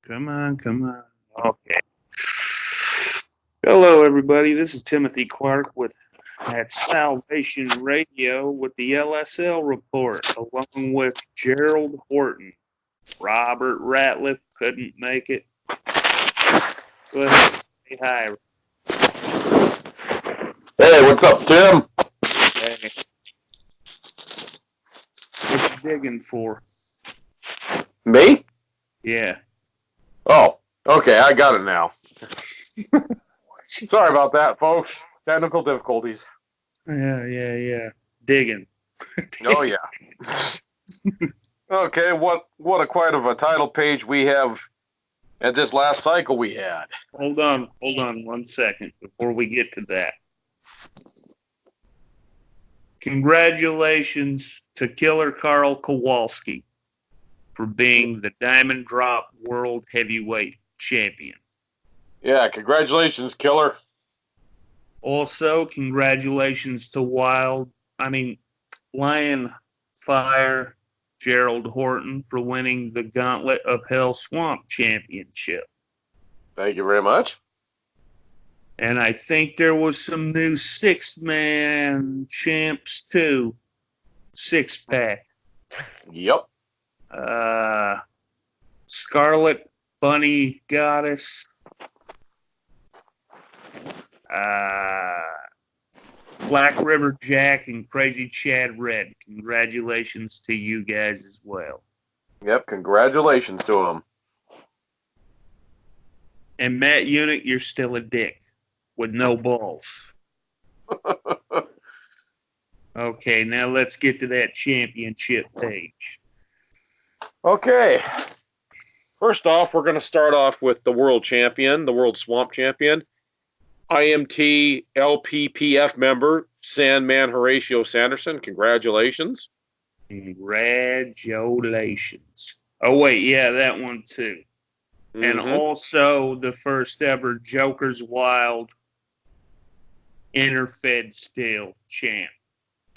Come on, come on. Okay. Hello, everybody. This is Timothy Clark with at Salvation Radio with the LSL report, along with Gerald Horton. Robert Ratliff couldn't make it. Go ahead, say hi. Hey, what's up, Tim? Hey. What you digging for? Me? Yeah. Oh, okay, I got it now. Sorry about that, folks. Technical difficulties. Yeah. Digging. Oh, yeah. Okay, what a quite of a title page we have at this last cycle we had. Hold on 1 second before we get to that. Congratulations to Killer Karl Kowalski for being the Diamond Drop World Heavyweight Champion. Yeah, congratulations, Killer. Also, congratulations to Lion Fire Gerald Horton for winning the Gauntlet of Hell Swamp Championship. Thank you very much. And I think there was some new six-man champs too. Six-pack. Yep. Scarlet Bunny Goddess. Black River Jack and Crazy Chad Red. Congratulations to you guys as well. Yep, congratulations to him. And Matt Unick, you're still a dick with no balls. Okay, now let's get to that championship page. Okay. First off, we're going to start off with the world champion, the world swamp champion, IMT LPPF member, Sandman Horatio Sanderson. Congratulations. Congratulations. Oh, wait, yeah, that one too. Mm-hmm. And also the first ever Joker's Wild Interfed Steel champ.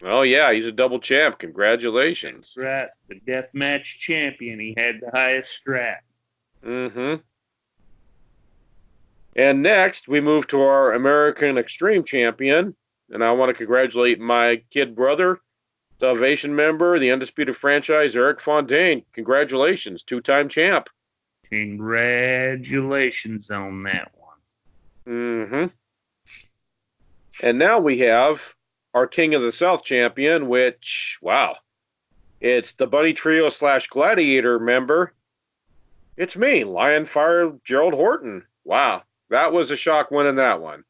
Oh, yeah, he's a double champ. Congratulations. That's right. The deathmatch champion. He had the highest strap. Mm-hmm. And next, we move to our American Extreme champion. And I want to congratulate my kid brother, Salvation member, the Undisputed Franchise, Eric Fontaine. Congratulations, two-time champ. Congratulations on that one. Mm-hmm. And now we have our King of the South champion, which, wow, it's the Bunny Trio / Gladiator member. It's me, Lion Fire Gerald Horton. Wow, that was a shock winning that one.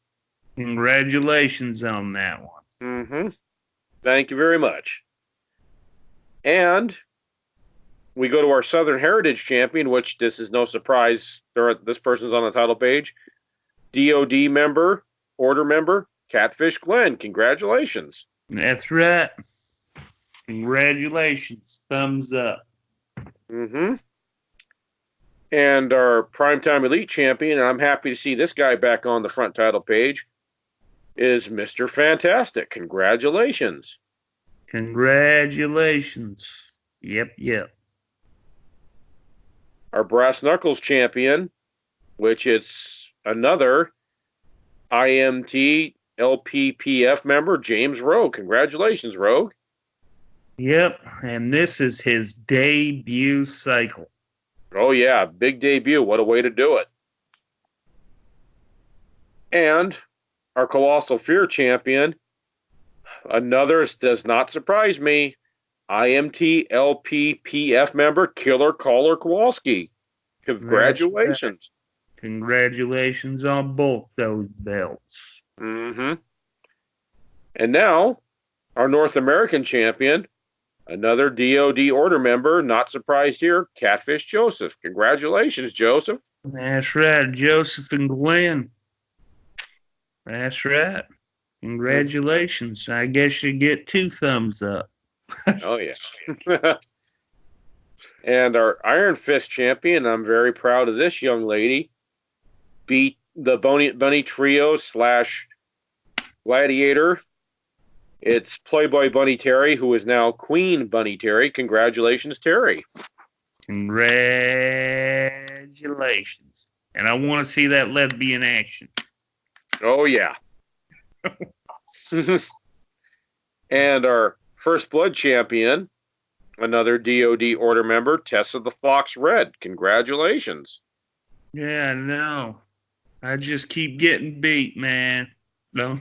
Congratulations on that one. Mm-hmm. Thank you very much. And we go to our Southern Heritage champion, which this is no surprise. This person's on the title page. DOD member, order member, Catfish Glenn. Congratulations. That's right. Congratulations. Thumbs up. Mm-hmm. And our Primetime Elite champion, and I'm happy to see this guy back on the front title page, is Mr. Fantastic. Congratulations. Congratulations. Yep. Our Brass Knuckles champion, which is another IMT LPPF member, James Rogue. Congratulations, Rogue. Yep, and this is his debut cycle. Oh, yeah, big debut. What a way to do it. And our Colossal Fear champion, another, does not surprise me, IMT LPPF member, Killer Caller Kowalski. Congratulations. Congratulations on both those belts. Mm-hmm. And now, our North American champion, another DOD order member, not surprised here, Catfish Joseph. Congratulations, Joseph. That's right, Joseph and Glenn. That's right. Congratulations. I guess you get 2 thumbs up. Oh, yeah. And our Iron Fist champion, I'm very proud of this young lady, beat the Bunny Trio / Gladiator. It's Playboy Bunny Terry, who is now Queen Bunny Terry. Congratulations, Terry. Congratulations. Congratulations. And I want to see that lesbian action. Oh, yeah. And our First Blood champion, another DOD Order member, Tessa the Fox Red. Congratulations. Yeah, no. I just keep getting beat, man. No.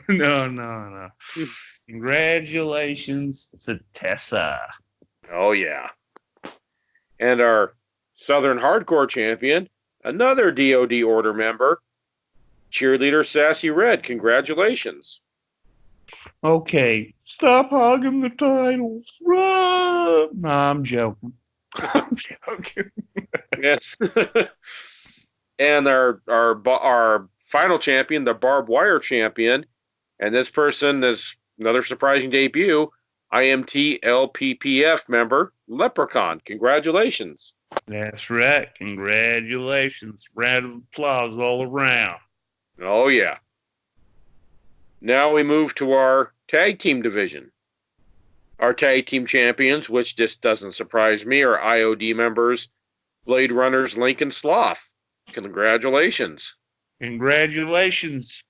Congratulations to Tessa. Oh, yeah. And our Southern Hardcore champion, another DOD Order member, Cheerleader Sassy Red. Congratulations. Okay, stop hogging the titles. Run! No, I'm joking. I'm joking. Yes. And our final champion, the Barbed Wire champion, and this person is another surprising debut, IMT LPPF member, Leprechaun. Congratulations. That's right. Congratulations. Round of applause all around. Oh, yeah. Now we move to our tag team division. Our tag team champions, which just doesn't surprise me, are IOD members, Blade Runners, Lincoln Sloth. Congratulations. Congratulations.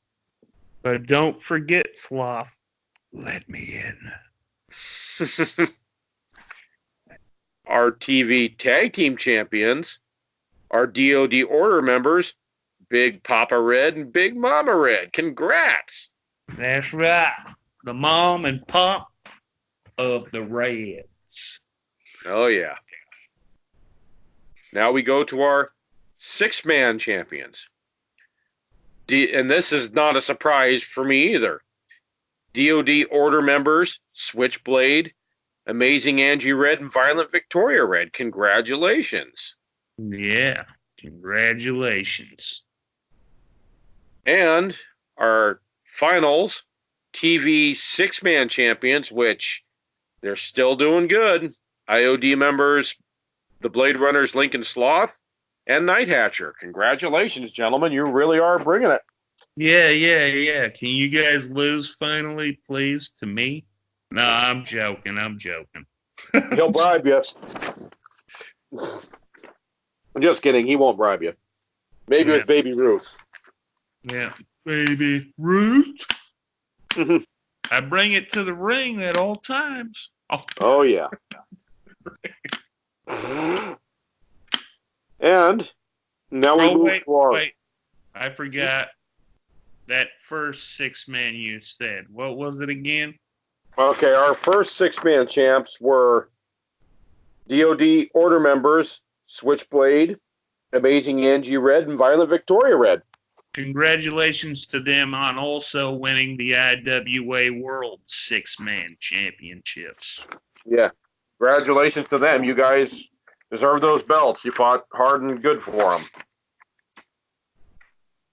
But don't forget, Sloth. Let me in. Our TV tag team champions are DOD Order members, Big Papa Red and Big Mama Red. Congrats. That's right. The mom and pop of the Reds. Oh, yeah. Now we go to our six-man champions. And this is not a surprise for me either. DOD Order members, Switchblade, Amazing Angie Red, and Violent Victoria Red. Congratulations. Yeah, congratulations. And our finals, TV six-man champions, which they're still doing good. IOD members, the Blade Runners, Lincoln Sloth, and Night Hatcher. Congratulations, gentlemen. You really are bringing it. Yeah. Can you guys lose finally, please, to me? No, I'm joking. He'll bribe you. I'm just kidding. He won't bribe you. Maybe with Baby Ruth. Yeah, Baby Ruth. I bring it to the ring at all times. Oh yeah. And now we move to our... Wait. I forgot that first six-man you said. What was it again? Okay, our first six-man champs were DOD Order members, Switchblade, Amazing Angie Red, and Violent Victoria Red. Congratulations to them on also winning the IWA World Six-Man Championships. Yeah, congratulations to them. You guys deserve those belts. You fought hard and good for them.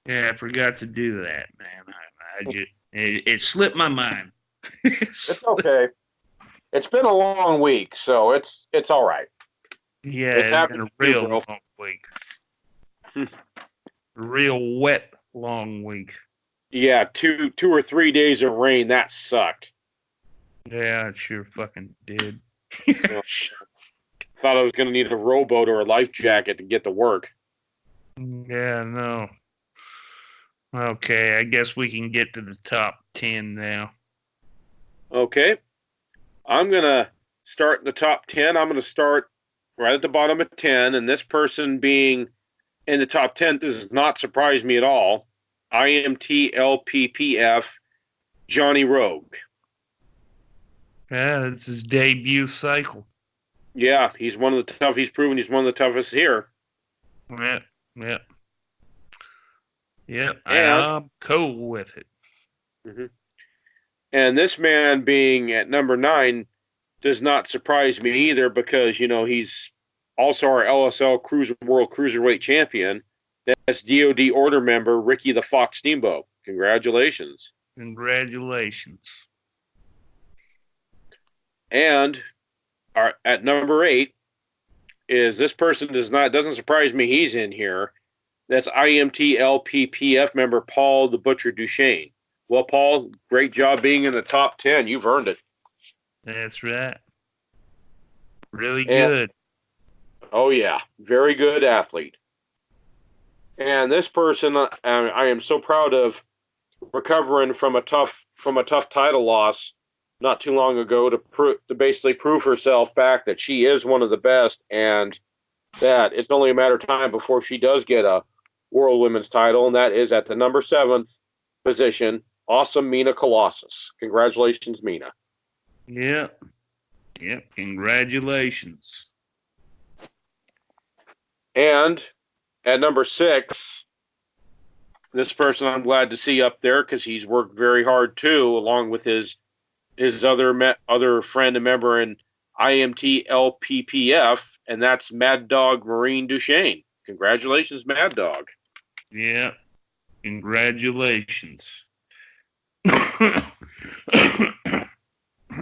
Yeah, I forgot to do that, man. It slipped my mind. It's okay. It's been a long week, so it's all right. Yeah, it's been a real long week. Real wet long week. Yeah, 2 or 3 days of rain. That sucked. Yeah, it sure fucking did. Thought I was going to need a rowboat or a life jacket to get to work. Yeah, no. Okay, I guess we can get to the top 10 now. Okay. I'm going to start in the top 10. I'm going to start right at the bottom of 10, and this person being in the top 10 does not surprise me at all. IMT LPPF Johnny Rogue. Yeah, it's his debut cycle. Yeah, he's one of the tough. He's proven he's one of the toughest here. Yeah, I'm cool with it. Mm-hmm. And this man being at number 9 does not surprise me either because, he's also our LSL World Cruiserweight Champion. That's DOD Order member Ricky the Fox Steamboat. Congratulations. Congratulations. And at number 8 is this person doesn't surprise me he's in here. That's IMT LPPF member Paul the Butcher Duchesne. Well, Paul, great job being in the top 10. You've earned it. That's right. Really good. Oh, yeah. Very good athlete. And this person, I am so proud of, recovering from a tough title loss not too long ago to basically prove herself back that she is one of the best, and that it's only a matter of time before she does get a World Women's title, and that is at the number 7th position, awesome Mina Colossus. Congratulations, Mina. Yep. Congratulations. And at number 6, this person I'm glad to see up there because he's worked very hard too, along with his other friend and member in IMT LPPF, and that's Mad Dog Marine Duchesne. Congratulations, Mad Dog. Yeah. Congratulations.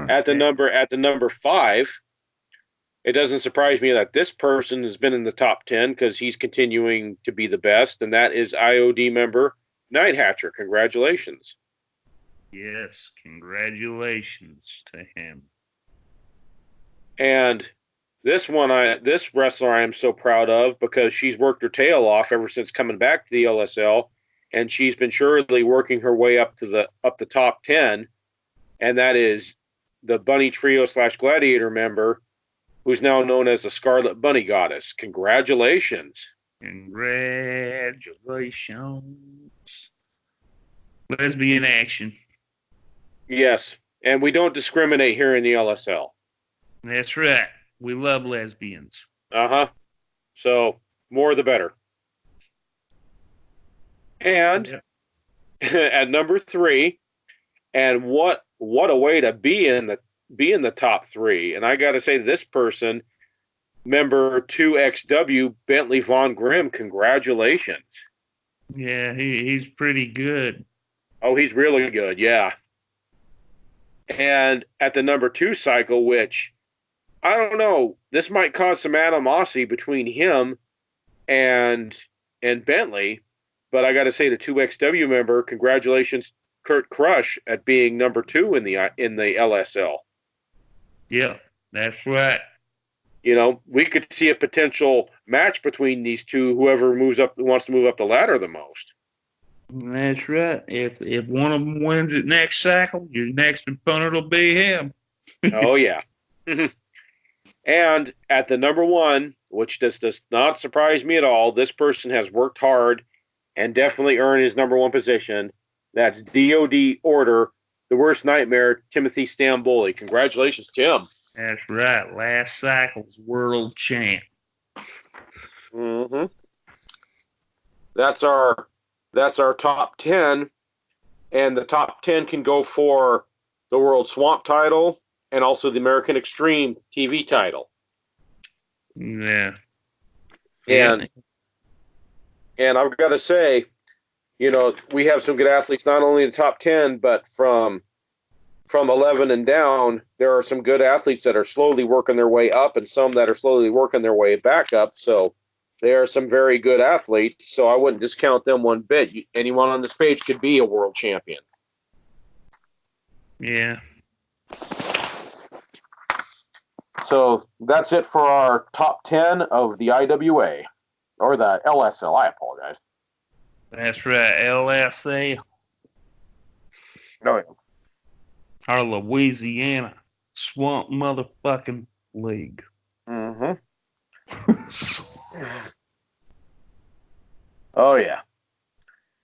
At the number 5, it doesn't surprise me that this person has been in the top 10 because he's continuing to be the best, and that is IOD member Night Hatcher. Congratulations. Yes, congratulations to him. And this wrestler I am so proud of because she's worked her tail off ever since coming back to the LSL, and she's been surely working her way up the top 10, and that is the Bunny Trio / Gladiator member, who's now known as the Scarlet Bunny Goddess. Congratulations. Congratulations. Lesbian action. Yes, and we don't discriminate here in the LSL. That's right. We love lesbians. Uh-huh. So, more the better. And at number 3, and what a way to be in the top 3. And I got to say, this person, member 2XW, Bentley Von Grimm, congratulations. Yeah, he's pretty good. Oh, he's really good, yeah. And at the number 2 cycle, which, I don't know, this might cause some animosity between him and Bentley, but I got to say, the 2XW member, congratulations, Kurt Crush, at being number 2 in the LSL. Yeah, that's right. You know, we could see a potential match between these two, whoever wants to move up the ladder the most. That's right. If one of them wins it next cycle, your next opponent will be him. Oh, yeah. And at the number 1, which does not surprise me at all, this person has worked hard and definitely earned his number 1 position. That's DOD Order, the worst nightmare, Timothy Stamboli. Congratulations, Tim. That's right. Last cycle's world champ. Mm-hmm. That's our top 10, and the top 10 can go for the World Swamp title and also the American Extreme TV title. Yeah. And I've got to say, you know, we have some good athletes not only in the top 10, but from 11 and down, there are some good athletes that are slowly working their way up and some that are slowly working their way back up. So there are some very good athletes, so I wouldn't discount them one bit. Anyone on this page could be a world champion. Yeah. So that's it for our top 10 of the IWA, or the LSL. I apologize. That's right. LSL. No. Our Louisiana Swamp Motherfucking League. Mm-hmm. Oh, yeah.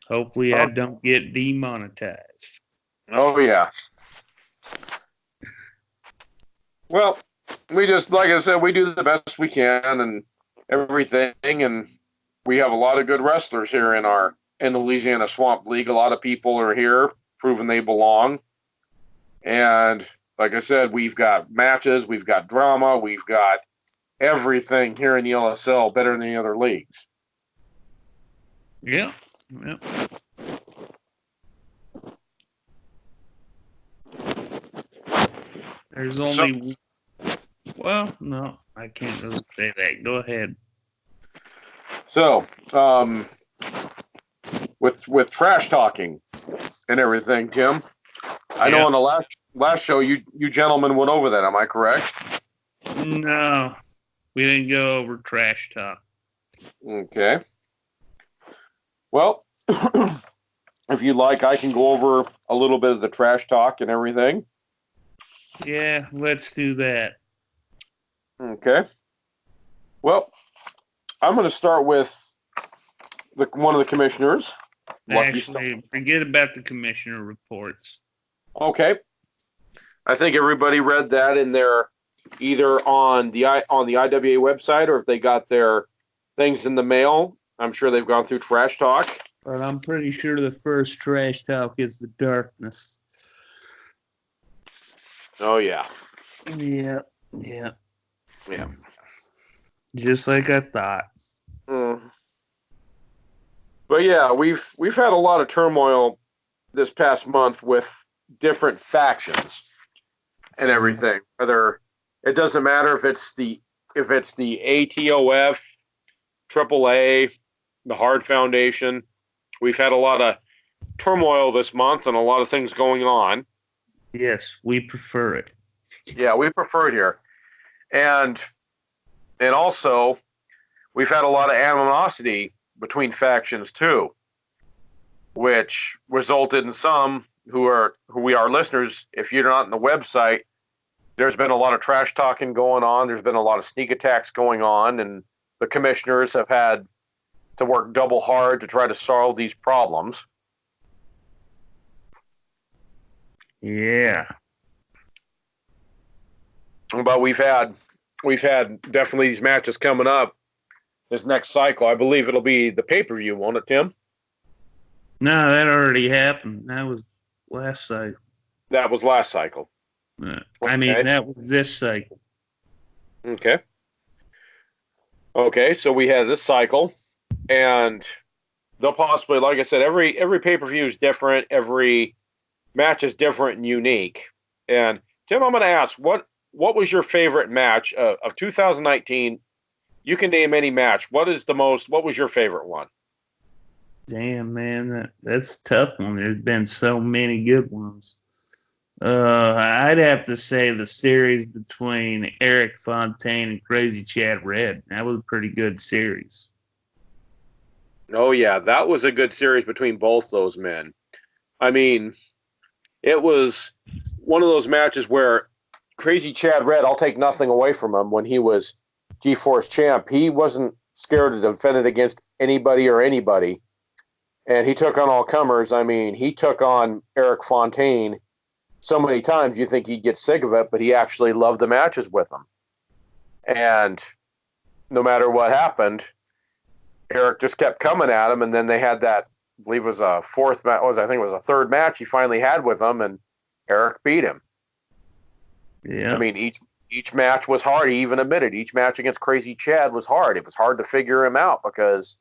Hopefully I don't get demonetized. Oh, yeah. Well, we just, like I said, we do the best we can and everything, and we have a lot of good wrestlers here in the Louisiana Swamp League. A lot of people are here, proving they belong. And like I said, we've got matches, we've got drama, we've got everything here in the LSL better than the other leagues. Yeah. There's only... Well, no, I can't really say that. Go ahead. So, with trash talking and everything, Tim, I know on the last show you gentlemen went over that. Am I correct? No, we didn't go over trash talk. Okay. Well, if you'd like, I can go over a little bit of the trash talk and everything. Yeah, let's do that. Okay. Well, I'm going to start with one of the commissioners. Actually, forget about the commissioner reports. Okay. I think everybody read that in their either on the IWA website, or if they got their things in the mail. I'm sure they've gone through trash talk. But I'm pretty sure the first trash talk is the darkness. Oh yeah. Yeah. Just like I thought. But yeah, we've had a lot of turmoil this past month with different factions and everything. Whether it doesn't matter if it's the ATOF, AAA, the Hard Foundation. We've had a lot of turmoil this month and a lot of things going on. Yes, we prefer it. Yeah, we prefer it here. And also we've had a lot of animosity between factions too, which resulted in some who we are listeners. If you're not on the website, there's been a lot of trash talking going on. There's been a lot of sneak attacks going on, and the commissioners have had to work double hard to try to solve these problems. Yeah. But we've had definitely these matches coming up this next cycle. I believe it'll be the pay-per-view, won't it, Tim? No, that already happened. That was last cycle. That was last cycle. I mean, that was this cycle. Okay. Okay, so we had this cycle, and they'll possibly, like I said, every pay-per-view is different. Every match is different and unique. And Tim, I'm going to ask, what was your favorite match of 2019? You can name any match. What was your favorite one? Damn, man, that's a tough one. There's been so many good ones. I'd have to say the series between Eric Fontaine and Crazy Chad Red. That was a pretty good series. Oh, yeah, that was a good series between both those men. I mean, it was one of those matches where Crazy Chad Red, I'll take nothing away from him when he was G-Force champ. He wasn't scared to defend it against anybody or anybody. And he took on all comers. I mean, he took on Eric Fontaine so many times you think he'd get sick of it, but he actually loved the matches with him. And no matter what happened, Eric just kept coming at him. And then they had that, I believe it was a fourth match, I think it was a third match he finally had with him, and Eric beat him. Yeah. I mean, each match was hard. He even admitted each match against Crazy Chad was hard. It was hard to figure him out because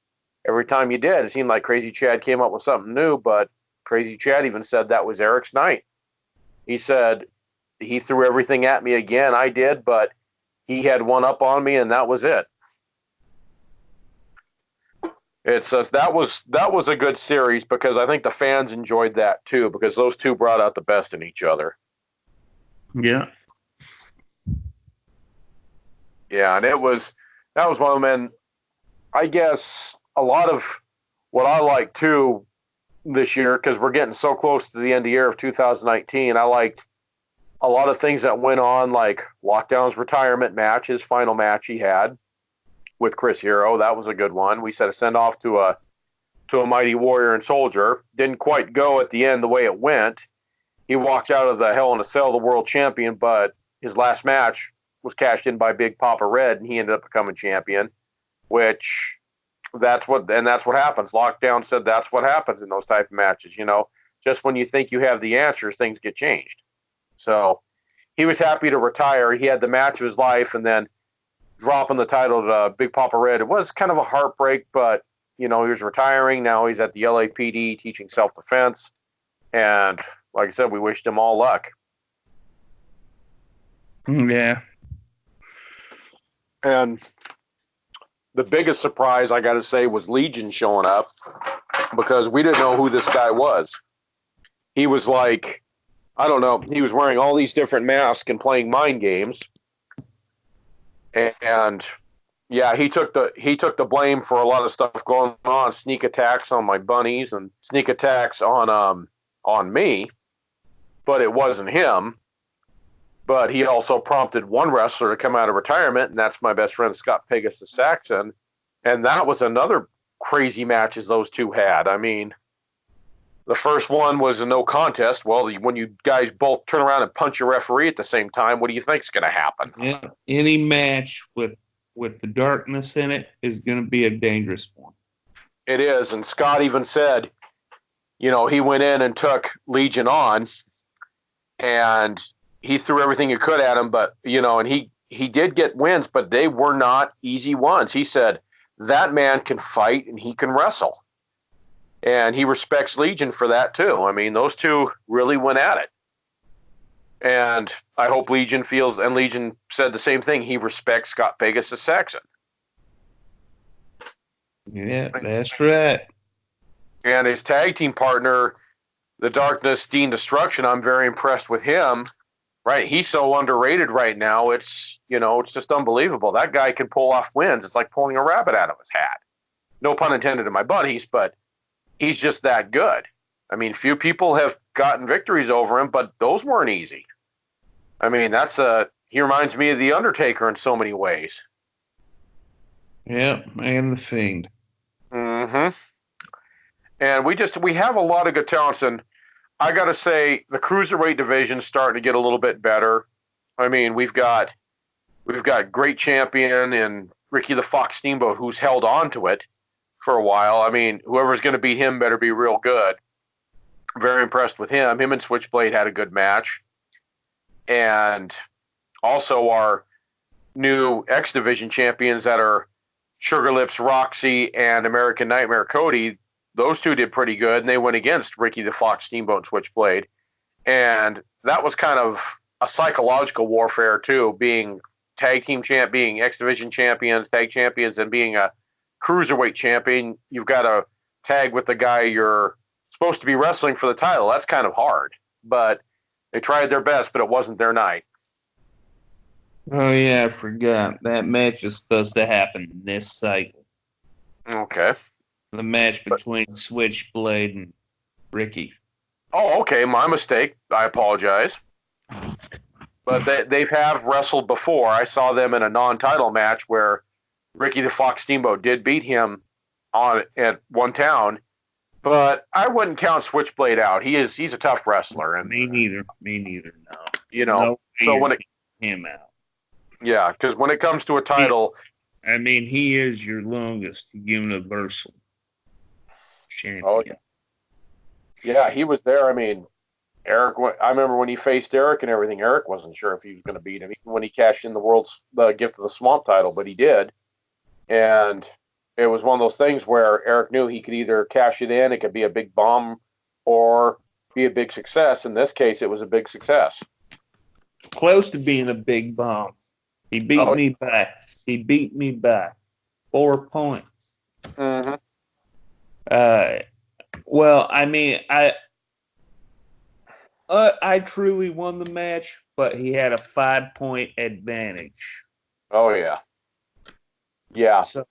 every time you did, it seemed like Crazy Chad came up with something new, but Crazy Chad even said that was Eric's night. He said he threw everything at me again. I did, but he had one up on me, and that was it. It says that was a good series because I think the fans enjoyed that too, because those two brought out the best in each other. Yeah. Yeah, and that was one of them. And I guess a lot of what I like too this year, because we're getting so close to the end of the year of 2019, I liked a lot of things that went on, like Lockdown's retirement match, his final match he had with Chris Hero. That was a good one. We set a send-off to a mighty warrior and soldier. Didn't quite go at the end the way it went. He walked out of the Hell in a Cell the world champion, but his last match was cashed in by Big Papa Red, and he ended up becoming champion, which that's what happens. Lockdown said that's what happens in those type of matches. You know, just when you think you have the answers, things get changed. So he was happy to retire. He had the match of his life, and then dropping the title to Big Papa Red. It was kind of a heartbreak, but you know, he was retiring. Now he's at the LAPD teaching self-defense, and like I said, we wished him all luck. Yeah. And the biggest surprise, I got to say, was Legion showing up, because we didn't know who this guy was. He was like, I don't know, he was wearing all these different masks and playing mind games. And Yeah, he took the blame for a lot of stuff going on, sneak attacks on my bunnies and sneak attacks on me, but it wasn't him. But he also prompted one wrestler to come out of retirement, and that's my best friend Scott Pegasus Saxon. And that was another crazy match as those two had. I mean, the first one was a no contest. Well, when you guys both turn around and punch a referee at the same time, what do you think's going to happen? Yeah, any match with the darkness in it is going to be a dangerous one. It is, and Scott even said, he went in and took Legion on, and he threw everything he could at him, but and he did get wins, but they were not easy ones. He said that man can fight and he can wrestle, and he respects Legion for that too. I mean, those two really went at it, and I hope Legion feels, and Legion said the same thing. He respects Scott Pegasus Saxon. Yeah, that's right. And his tag team partner, the Darkness, Dean Destruction, I'm very impressed with him. Right, he's so underrated right now. It's it's just unbelievable. That guy can pull off wins. It's like pulling a rabbit out of his hat. No pun intended in my buddies, but he's just that good. I mean, few people have gotten victories over him, but those weren't easy. I mean, he reminds me of the Undertaker in so many ways. Yep, and the Fiend. Mm-hmm. And we have a lot of good talents, and I got to say, the cruiserweight division is starting to get a little bit better. I mean, we've got great champion in Ricky the Fox Steamboat, who's held on to it for a while. I mean, whoever's going to beat him better be real good. Very impressed with him. Him and Switchblade had a good match. And also our new X Division champions that are Sugar Lips Roxy and American Nightmare Cody. Those two did pretty good, and they went against Ricky the Fox Steamboat and Switchblade. And that was kind of a psychological warfare, too, being tag team champ, being X Division champions, tag champions, and being a cruiserweight champion. You've got to tag with the guy you're supposed to be wrestling for the title. That's kind of hard. But they tried their best, but it wasn't their night. Oh, yeah, I forgot. That match is supposed to happen this cycle. Okay. The match between Switchblade and Ricky. Oh, okay. My mistake. I apologize. But they have wrestled before. I saw them in a non-title match where Ricky the Fox Steamboat did beat him at one town. But I wouldn't count Switchblade out. He's a tough wrestler. And Me neither. No. So when him out. Yeah, because when it comes to a title, I mean, he is your longest universal champion. Oh yeah, he was there. I mean, Eric. I remember when he faced Eric and everything. Eric wasn't sure if he was going to beat him, even when he cashed in the Gift of the Swamp title, but he did. And it was one of those things where Eric knew he could either cash it in, it could be a big bomb, or be a big success. In this case, it was a big success. Close to being a big bomb. He beat me by 4 points. Mm-hmm. Well, I mean, I truly won the match, but he had a 5-point advantage. Oh yeah, yeah. So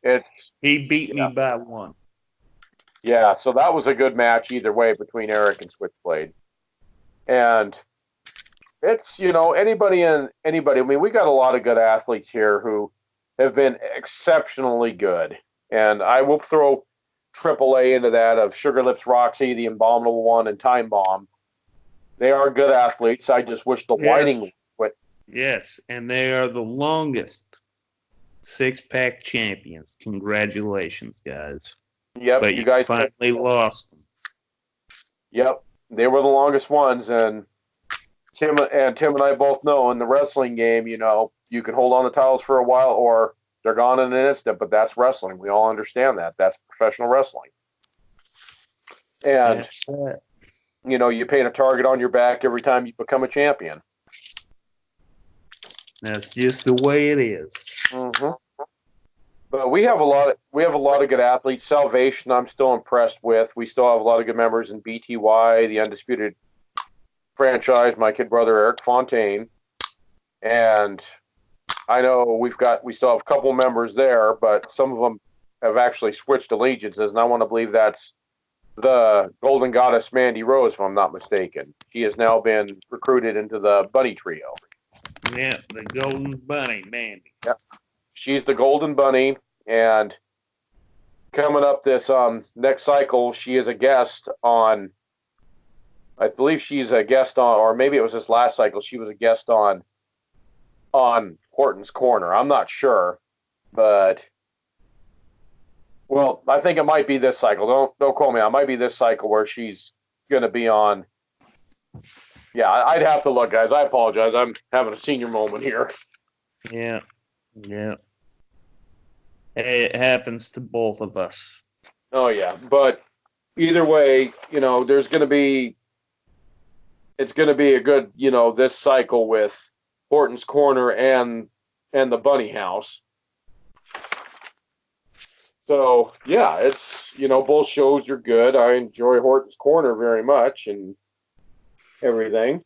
he beat me by 1. Yeah, so that was a good match either way between Eric and Switchblade, and it's anybody. I mean, we got a lot of good athletes here who have been exceptionally good, and I will throw AAA into that of Sugar Lips Roxy, the Abominable One, and Time Bomb. They are good athletes. I just wish the lighting would. Yes, and they are the longest 6-pack champions. Congratulations, guys. Yep, but you guys finally lost them. Yep, they were the longest ones, and Tim and I both know in the wrestling game, you can hold on to titles for a while or they're gone in an instant, but that's wrestling. We all understand that. That's professional wrestling. And, you paint a target on your back every time you become a champion. That's just the way it is. Mm-hmm. But we have a lot of good athletes. Salvation, I'm still impressed with. We still have a lot of good members in BTY, the Undisputed Franchise, my kid brother Eric Fontaine, and I know we still have a couple members there, but some of them have actually switched allegiances, and I want to believe that's the Golden Goddess Mandy Rose, if I'm not mistaken. She has now been recruited into the Bunny Trio. Yeah, the Golden Bunny, Mandy. Yep. She's the Golden Bunny, and coming up this next cycle, she is a guest on. I believe she's a guest on, or maybe it was this last cycle. She was a guest on Horton's Corner. I'm not sure, but well, I think it might be this cycle. Don't quote me. It might be this cycle where she's going to be on. Yeah, I'd have to look, guys. I apologize. I'm having a senior moment here. Yeah. It happens to both of us. Oh yeah, but either way, there's going to be. It's going to be a good, this cycle with Horton's Corner and the Bunny House. So yeah, it's both shows are good. I enjoy Horton's Corner very much and everything.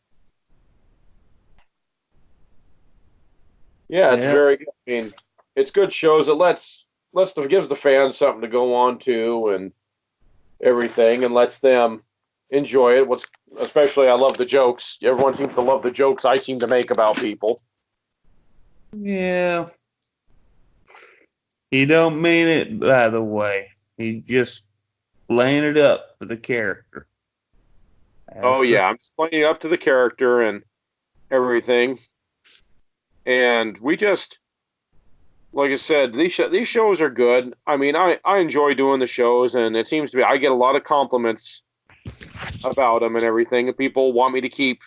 Yeah, it's very good. I mean, it's good shows. It gives the fans something to go on to and everything, and lets them enjoy it. Especially I love the jokes. Everyone seems to love the jokes I seem to make about people. Yeah. He don't mean it, by the way. He just laying it up for the character. Yeah, I'm just playing it up to the character and everything. And we just, like I said, these shows are good. I mean, I enjoy doing the shows, and it seems to be I get a lot of compliments about them and everything, and people want me to keep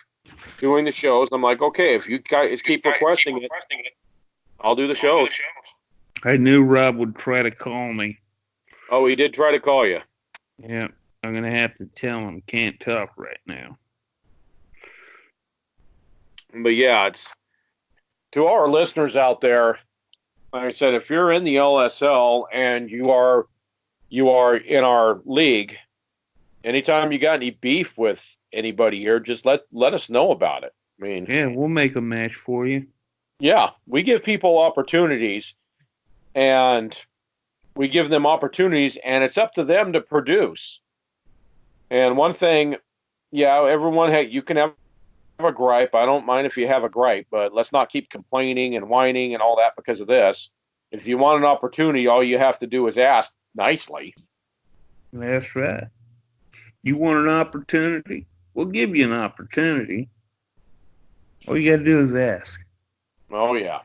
doing the shows. I'm like, okay, if you guys keep requesting it, I'll do the shows. I knew Rob would try to call me. Oh, he did try to call you. Yeah, I'm going to have to tell him can't talk right now. But yeah, it's to our listeners out there, like I said, if you're in the LSL and you are in our league, anytime you got any beef with anybody here, just let us know about it. I mean, yeah, we'll make a match for you. Yeah, we give people opportunities, and we give them opportunities, and it's up to them to produce. And one thing, yeah, everyone, you can have a gripe. I don't mind if you have a gripe, but let's not keep complaining and whining and all that because of this. If you want an opportunity, all you have to do is ask nicely. That's right. You want an opportunity? We'll give you an opportunity. All you got to do is ask. Oh, yeah.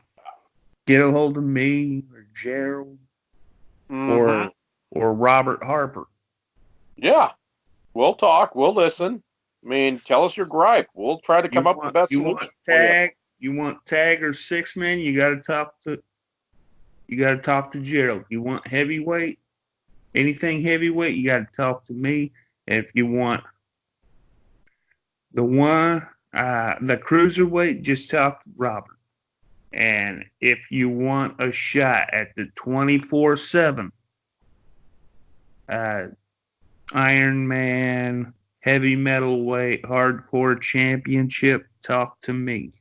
Get a hold of me or Gerald or Robert Harper. Yeah. We'll talk. We'll listen. I mean, tell us your gripe. We'll try to come up with the best solution. You want tag or 6-man? You got to talk to Gerald. You want heavyweight? Anything heavyweight? You got to talk to me. If you want the cruiserweight, just talk to Robert. And if you want a shot at the 24/7 Iron Man heavy metalweight hardcore championship, talk to me.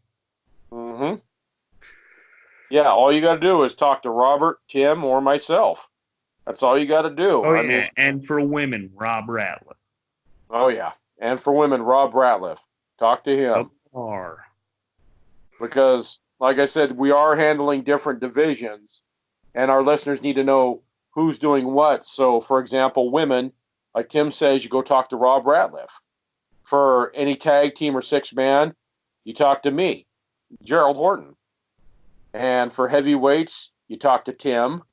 Yeah, all you got to do is talk to Robert, Tim, or myself. That's all you got to do. Oh, yeah. And for women, Rob Ratliff. Oh, yeah. And for women, Rob Ratliff. Talk to him. Because, like I said, we are handling different divisions, and our listeners need to know who's doing what. So, for example, women, like Tim says, you go talk to Rob Ratliff. For any tag team or 6-man, you talk to me, Gerald Horton. And for heavyweights, you talk to Tim.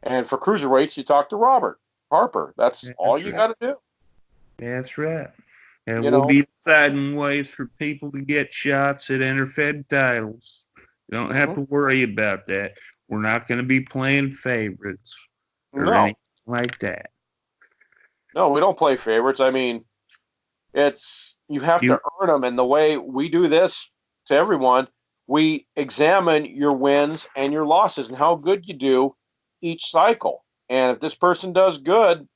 And for cruiserweights, you talk to Robert Harper. That's all you got to do. That's right. And we'll be deciding ways for people to get shots at interfed titles. You don't have to worry about that. We're not going to be playing favorites or anything like that. No, we don't play favorites. I mean, you have to earn them. And the way we do this to everyone, we examine your wins and your losses and how good you do each cycle. And if this person does good,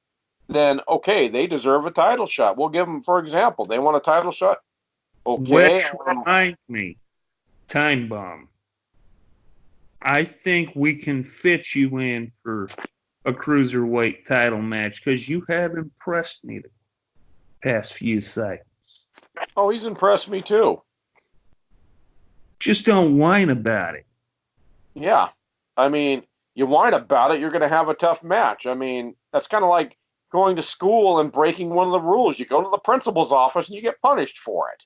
then okay, they deserve a title shot. We'll give them, for example, they want a title shot. Okay. Which reminds me, Time Bomb. I think we can fit you in for a cruiserweight title match because you have impressed me the past few cycles. Oh, he's impressed me too. Just don't whine about it. Yeah. I mean, you whine about it, you're going to have a tough match. I mean, that's kind of like going to school and breaking one of the rules. You go to the principal's office and you get punished for it.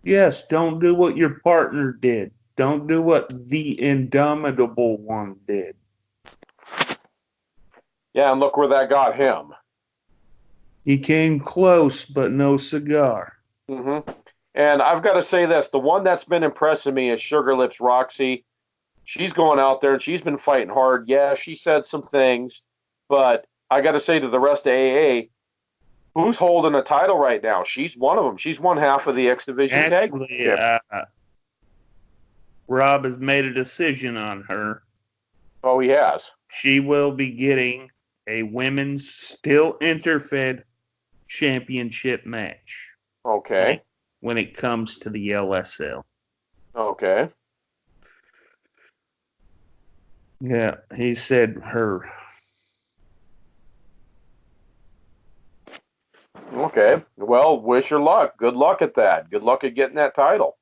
Yes, don't do what your partner did. Don't do what the indomitable one did. Yeah, and look where that got him. He came close, but no cigar. Mm-hmm. And I've got to say this, the one that's been impressing me is Sugar Lips Roxy. She's going out there and she's been fighting hard. Yeah, she said some things, but I got to say to the rest of AA, who's holding a title right now? She's one of them. She's one half of the X Division tag. Actually, Rob has made a decision on her. Oh, he has. She will be getting a women's still interfed championship match. Okay. When it comes to the LSL. Okay. Yeah, he said her. Okay. Well, wish her luck. Good luck at that. Good luck at getting that title.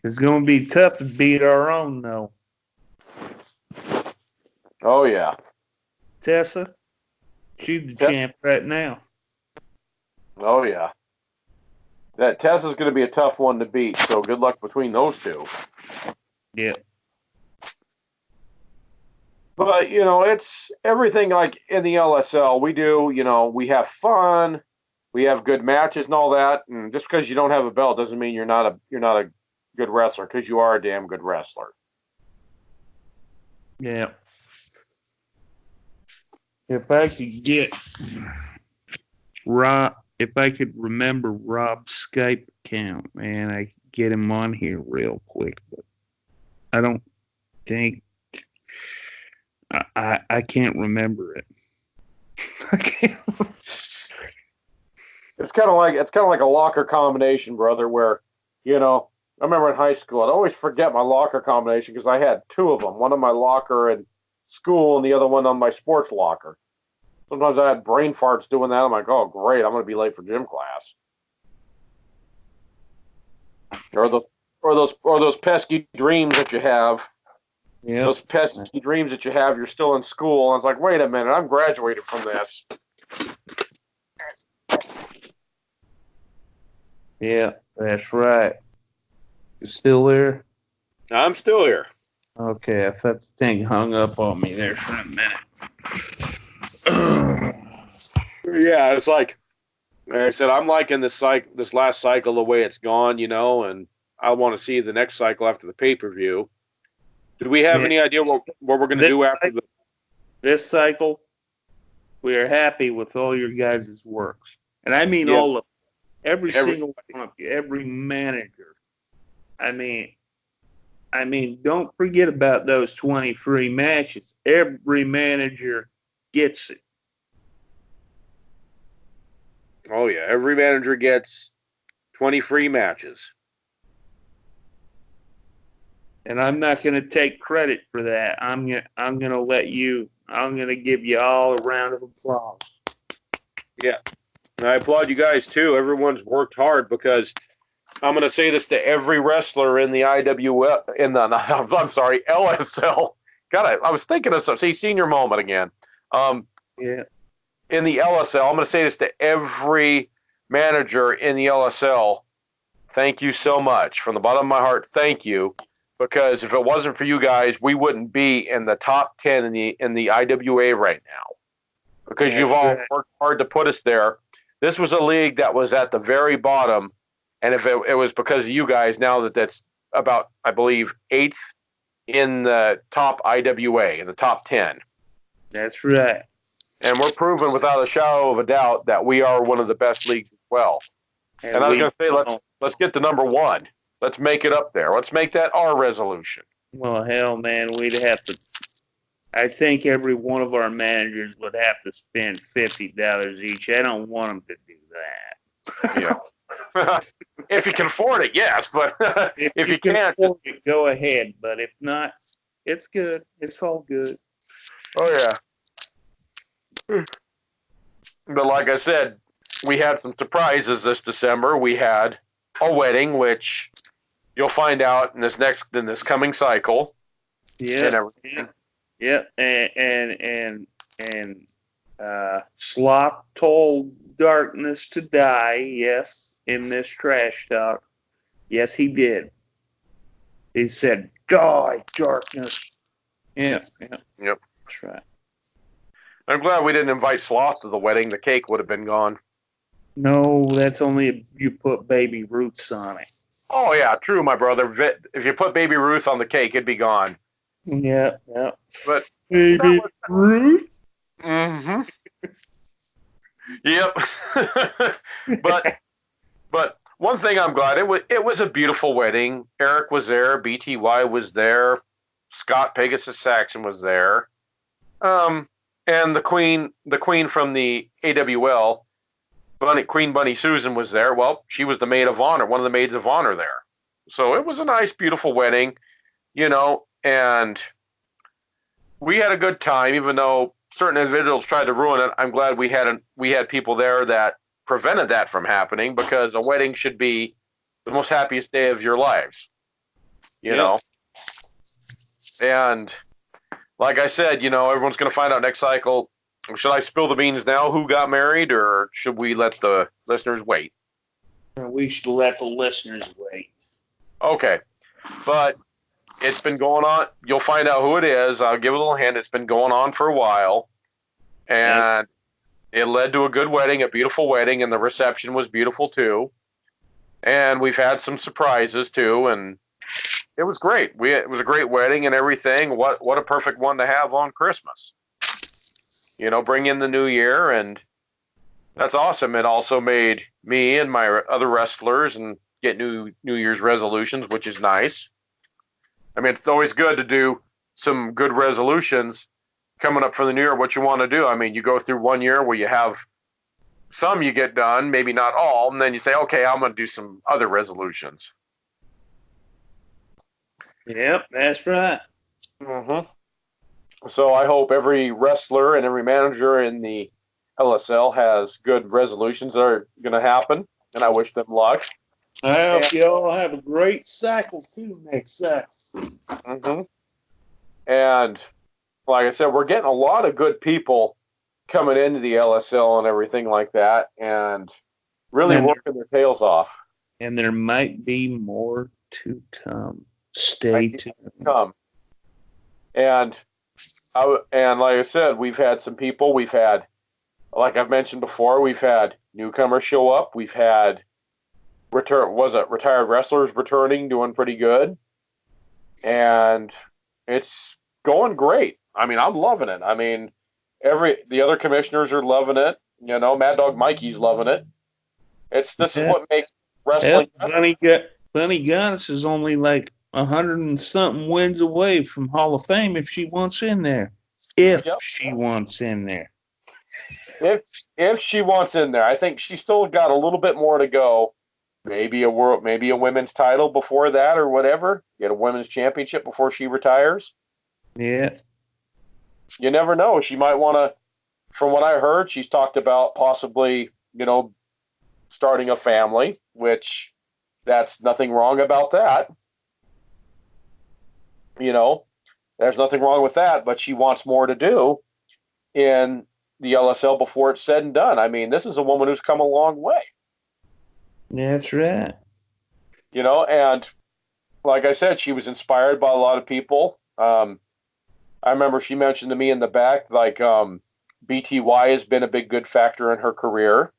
It's going to be tough to beat our own, though. Oh, yeah. Tessa, she's the champ right now. Oh, yeah. That Tessa's going to be a tough one to beat, so good luck between those two. Yeah. But, you know, it's everything like in the LSL. We do, you know, we have fun. We have good matches and all that. And just because you don't have a belt doesn't mean you're not a good wrestler, because you are a damn good wrestler. Yeah. If I could get Rob, if I could remember Rob's Skype account, man, I could get him on here real quick. But I don't think I can't remember it. I can't. It's kind of like a locker combination, brother, where, you know, I remember in high school, I'd always forget my locker combination because I had two of them, one on my locker in school and the other one on my sports locker. Sometimes I had brain farts doing that. I'm like, oh, great, I'm going to be late for gym class. Or those pesky dreams that you have. Yep. Those pesky dreams that you have, you're still in school. And it's like, wait a minute, I'm graduated from this. Yeah, that's right. You still there? I'm still here. Okay, I thought the thing hung up on me there for a minute. Yeah, it's like I said, I'm liking this last cycle the way it's gone, you know, and I want to see the next cycle after the pay-per-view. Do we have any idea what we're going to do after this cycle? We are happy with all your guys' works. And I mean all of them. Every single one of you, every manager. I mean, don't forget about those 23 matches. Every manager gets it. Oh, yeah. Every manager gets 20 free matches. And I'm not going to take credit for that. I'm going to give you all a round of applause. Yeah. And I applaud you guys, too. Everyone's worked hard because I'm going to say this to every wrestler in the LSL. God, I was thinking of something. See, senior moment again. Yeah. In the LSL, I'm going to say this to every manager in the LSL. Thank you so much. From the bottom of my heart, thank you. Because if it wasn't for you guys, we wouldn't be in the top 10 in the IWA right now. Because you've all worked hard to put us there. This was a league that was at the very bottom, and if it was because of you guys, now that's about, I believe, 8th in the top IWA, in the top 10. That's right. And we're proving without a shadow of a doubt that we are one of the best leagues as well. And I was going to say, let's get to number 1. Let's make it up there. Let's make that our resolution. Well, hell, man, we'd have to. I think every one of our managers would have to spend $50 each. I don't want them to do that. Yeah. If you can afford it, yes, but if you can't, go ahead. But if not, It's good. It's all good. Oh, yeah. But like I said, we had some surprises this December. We had a wedding, which you'll find out in this coming cycle. Yeah. Yeah. And Sloth told darkness to die, yes, in this trash talk. Yes, he did. He said, die, darkness. Yeah. Yep. That's right. I'm glad we didn't invite Sloth to the wedding. The cake would have been gone. No, that's only if you put Baby Ruths on it. Oh, yeah, true, my brother. If you put Baby Ruth on the cake, it'd be gone. Yeah. But Baby Ruth? Mm-hmm. Yep. but one thing I'm glad it was a beautiful wedding. Eric was there, BTY was there, Scott Pegasus Saxon was there, and the queen from the AWL, Queen Bunny Susan was there. Well, she was the maid of honor, one of the maids of honor there. So it was a nice, beautiful wedding, and we had a good time, even though certain individuals tried to ruin it. I'm glad we had people there that prevented that from happening, because a wedding should be the most happiest day of your lives, you know. And like I said, everyone's going to find out next cycle. Should I spill the beans now who got married, or should we let the listeners wait? We should let the listeners wait. Okay. But it's been going on. You'll find out who it is. I'll give a little hint. It's been going on for a while. And it led to a good wedding, a beautiful wedding, and the reception was beautiful too. And we've had some surprises too, and it was great. It was a great wedding and everything. What a perfect one to have on Christmas. Bring in the new year, and that's awesome. It also made me and my other wrestlers and get New Year's resolutions, which is nice. I mean, it's always good to do some good resolutions coming up for the new year. What you want to do? I mean, you go through one year where you have some you get done, maybe not all, and then you say, okay, I'm going to do some other resolutions. Yep, that's right. Mm-hmm. So I hope every wrestler and every manager in the LSL has good resolutions that are going to happen, and I wish them luck. I hope you all have a great cycle too next cycle. Mm-hmm. And like I said, we're getting a lot of good people coming into the LSL and everything like that, and really working their tails off. And there might be more to come. Stay tuned. And like I said, we've had some people. We've had, like I've mentioned before, we've had newcomers show up. We've had retired wrestlers returning, doing pretty good, and it's going great. I mean, I'm loving it. I mean, the other commissioners are loving it. Mad Dog Mikey's loving it. This is what makes wrestling. Bunny Gunness is only like 100 and something wins away from Hall of Fame if she wants in there. She wants in there. If she wants in there, I think she's still got a little bit more to go. Maybe a women's title before that, or whatever. Get a women's championship before she retires. Yeah. You never know. She might want to. From what I heard, she's talked about possibly, starting a family, which that's nothing wrong about that. There's nothing wrong with that, but she wants more to do in the LSL before it's said and done. I mean, this is a woman who's come a long way. That's right. And like I said, she was inspired by a lot of people. I remember she mentioned to me in the back, like, BTY has been a big good factor in her career.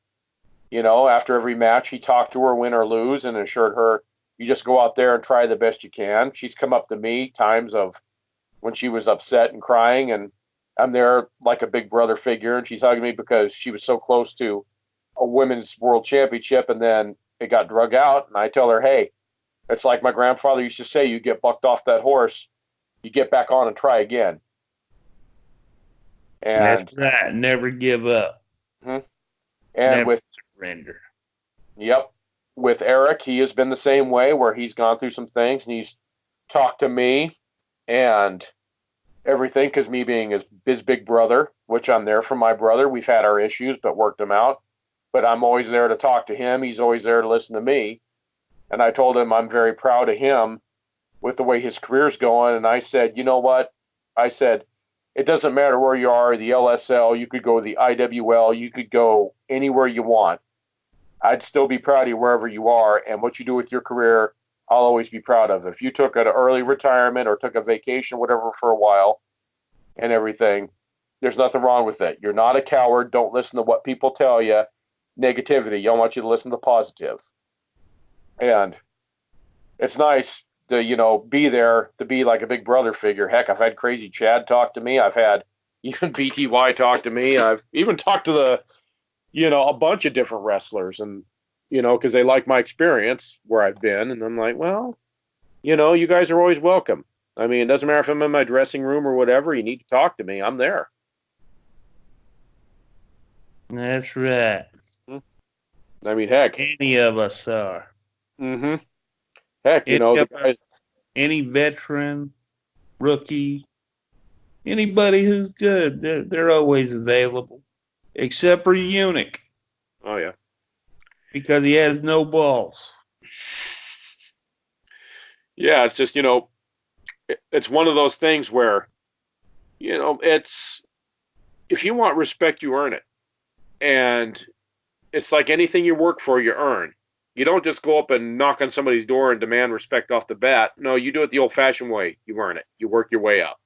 After every match, he talked to her, win or lose, and assured her, you just go out there and try the best you can. She's come up to me times of when she was upset and crying, and I'm there like a big brother figure, and she's hugging me because she was so close to a women's world championship, and then it got drug out. And I tell her, hey, it's like my grandfather used to say, you get bucked off that horse, you get back on and try again. And that's right. Never give up. Mm-hmm. And never surrender. Yep. With Eric, he has been the same way, where he's gone through some things and he's talked to me, and everything, because me being his big brother, which I'm there for my brother. We've had our issues, but worked them out. But I'm always there to talk to him. He's always there to listen to me. And I told him I'm very proud of him with the way his career's going. And I said, you know what? I said, it doesn't matter where you are, the LSL, you could go the IWL, you could go anywhere you want. I'd still be proud of you wherever you are. And what you do with your career, I'll always be proud of. If you took an early retirement or took a vacation, whatever, for a while and everything, there's nothing wrong with it. You're not a coward. Don't listen to what people tell you. Negativity. I want you to listen to positive. And it's nice to, be there, to be like a big brother figure. Heck, I've had Crazy Chad talk to me. I've had even BTY talk to me. I've even talked to a bunch of different wrestlers, and, because they like my experience where I've been. And I'm like, well, you guys are always welcome. I mean, it doesn't matter if I'm in my dressing room or whatever. You need to talk to me. I'm there. That's right. I mean, heck. Any of us are. Mm-hmm. Heck, the guys. Any veteran, rookie, anybody who's good, they're always available. Except for Eunuch. Oh, yeah. Because he has no balls. Yeah, it's just, it's one of those things where, it's, if you want respect, you earn it. And it's like anything you work for, you earn. You don't just go up and knock on somebody's door and demand respect off the bat. No, you do it the old-fashioned way. You earn it. You work your way up.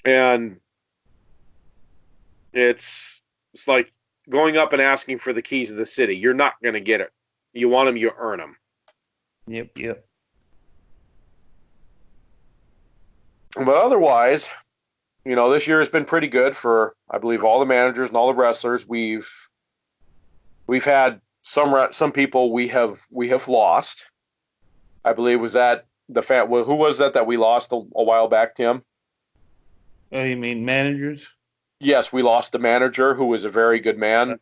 And it's like going up and asking for the keys of the city. You're not going to get it. You want them, you earn them. Yep. But otherwise, this year has been pretty good for, I believe, all the managers and all the wrestlers. We've had some people we have lost. I believe was that who was that we lost a while back, Tim? Oh, you mean managers? Yes, we lost a manager who was a very good man.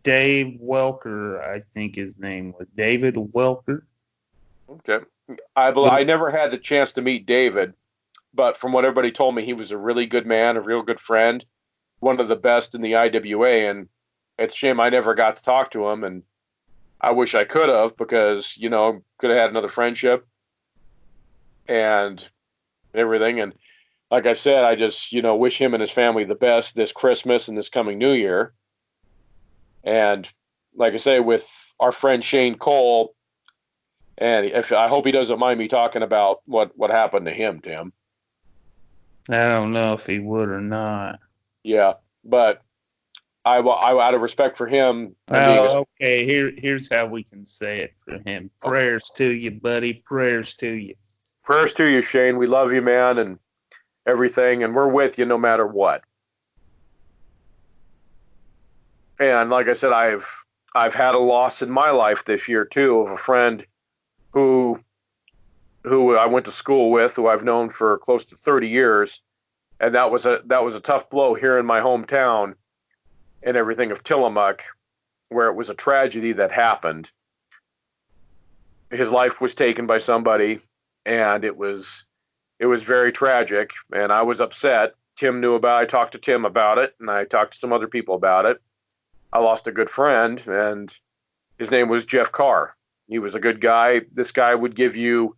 Dave Welker, I think his name was David Welker. Okay, I never had the chance to meet David, but from what everybody told me, he was a really good man, a real good friend, one of the best in the IWA, and it's a shame I never got to talk to him, and I wish I could have, because, could have had another friendship and everything. And like I said, I just, wish him and his family the best this Christmas and this coming New Year. And like I say, with our friend Shane Cole, and I hope he doesn't mind me talking about what happened to him, Tim. I don't know if he would or not. Yeah, but I out of respect for him. Okay. Here's how we can say it for him. Prayers to you, buddy. Prayers to you. Prayers to you, Shane. We love you, man, and everything, and we're with you no matter what. And like I said, I've had a loss in my life this year too, of a friend who I went to school with, who I've known for close to 30 years, and that was a tough blow here in my hometown and everything of Tillamook, where it was a tragedy that happened. His life was taken by somebody, and it was very tragic, and I was upset. Tim knew about it. I talked to Tim about it, and I talked to some other people about it. I lost a good friend, and his name was Jeff Carr. He was a good guy. This guy would give you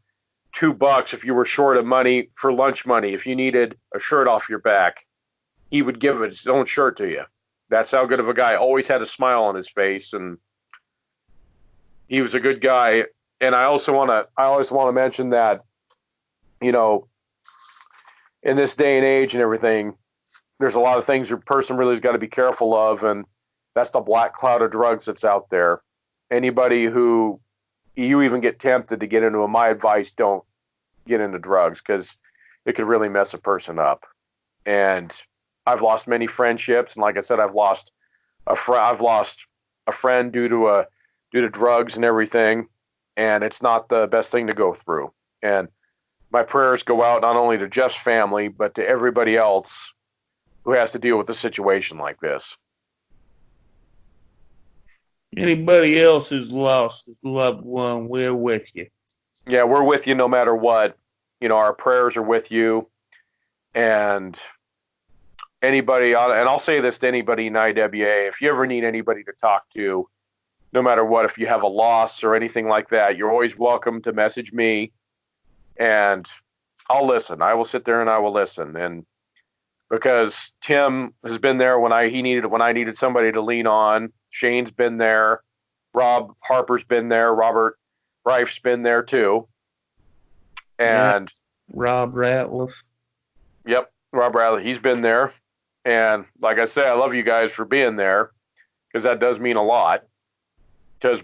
$2 if you were short of money for lunch money. If you needed a shirt off your back, he would give his own shirt to you. That's how good of a guy. Always had a smile on his face, and he was a good guy. And I always want to mention that, in this day and age and everything, there's a lot of things your person really has got to be careful of, and that's the black cloud of drugs that's out there. Anybody who you even get tempted to get into them, my advice, don't get into drugs, because it could really mess a person up. And I've lost many friendships, and like I said, I've lost a friend due to drugs and everything, and it's not the best thing to go through. And my prayers go out not only to Jeff's family, but to everybody else who has to deal with a situation like this. Anybody else who's lost a loved one, we're with you. Yeah, we're with you no matter what. our prayers are with you. And anybody, and I'll say this to anybody in IWA, if you ever need anybody to talk to, no matter what, if you have a loss or anything like that, you're always welcome to message me, and I'll listen. I will sit there and I will listen. And because Tim has been there when I needed somebody to lean on. Shane's been there. Rob Harper's been there. Robert Reif's been there too. And Rob Ratliff. Yep, Rob Ratliff. He's been there. And like I say, I love you guys for being there, because that does mean a lot. Because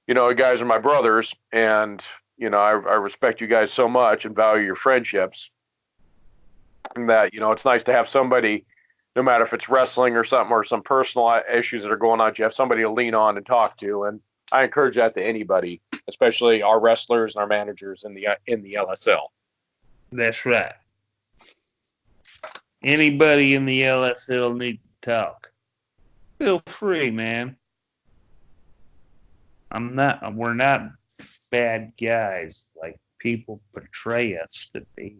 you guys are my brothers, and I respect you guys so much and value your friendships. And that it's nice to have somebody, no matter if it's wrestling or something or some personal issues that are going on, you have somebody to lean on and talk to. And I encourage that to anybody, especially our wrestlers and our managers in the LSL. That's right. Anybody in the LSL need to talk, feel free, man. We're not bad guys like people portray us to be.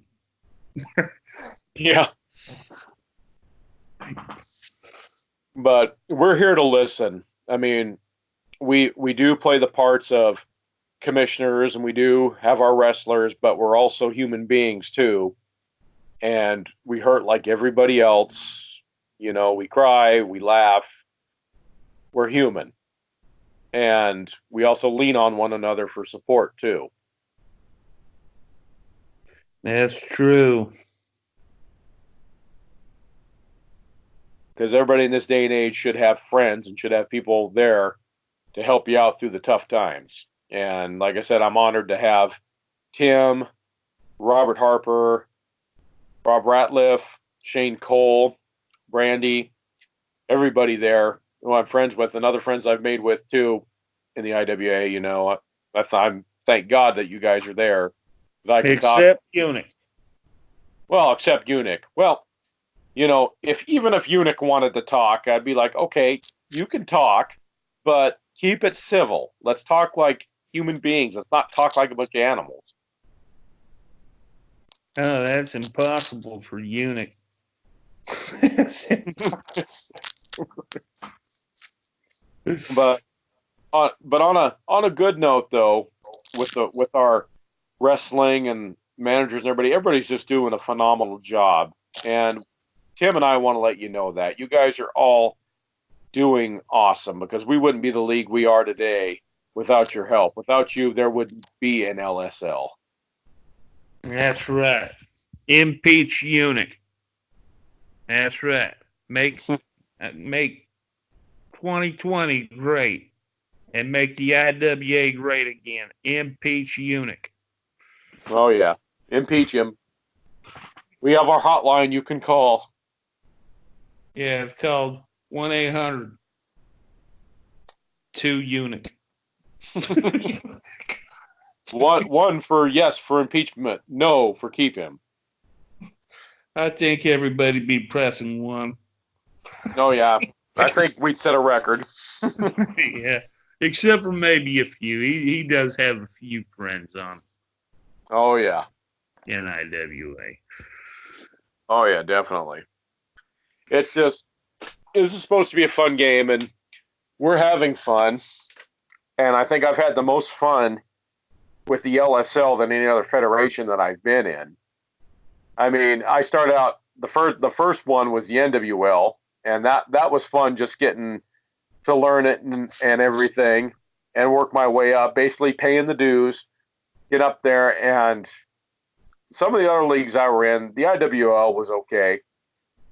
Yeah. But we're here to listen. I mean, we do play the parts of commissioners, and we do have our wrestlers, but we're also human beings too. And we hurt like everybody else. We cry, we laugh. We're human. And we also lean on one another for support too. That's true. Because everybody in this day and age should have friends and should have people there to help you out through the tough times. And like I said, I'm honored to have Tim, Robert Harper, Rob Ratliff, Shane Cole, Brandy, everybody there who I'm friends with, and other friends I've made with too in the IWA. I'm thank God that you guys are there. Except Eunuch. Well, except Eunuch. Well, if Eunuch wanted to talk, I'd be like, okay, you can talk, but keep it civil. Let's talk like human beings. Let's not talk like a bunch of animals. Oh, that's impossible for Eunuch. But on a good note though, with our wrestling and managers and everybody's just doing a phenomenal job. And Tim and I want to let you know that you guys are all doing awesome, because we wouldn't be the league we are today without your help. Without you, there wouldn't be an LSL. That's right. Impeach Eunuch. That's right. Make 2020 great, and make the IWA great again. Impeach Eunuch. Oh yeah, impeach him. We have our hotline you can call. Yeah, it's called 1-800-2-Eunuch. One for yes for impeachment, no for keep him. I think everybody be pressing one. Oh yeah, I think we'd set a record. Yeah, except for maybe a few. He does have a few friends on. Oh yeah, in IWA. Oh yeah, definitely. It's just, this is supposed to be a fun game, and we're having fun. And I think I've had the most fun with the LSL than any other federation that I've been in. I mean, I started out, the first one was the NWL, and that was fun, just getting to learn it and everything, and work my way up, basically paying the dues, get up there. And some of the other leagues I were in, the IWL was okay,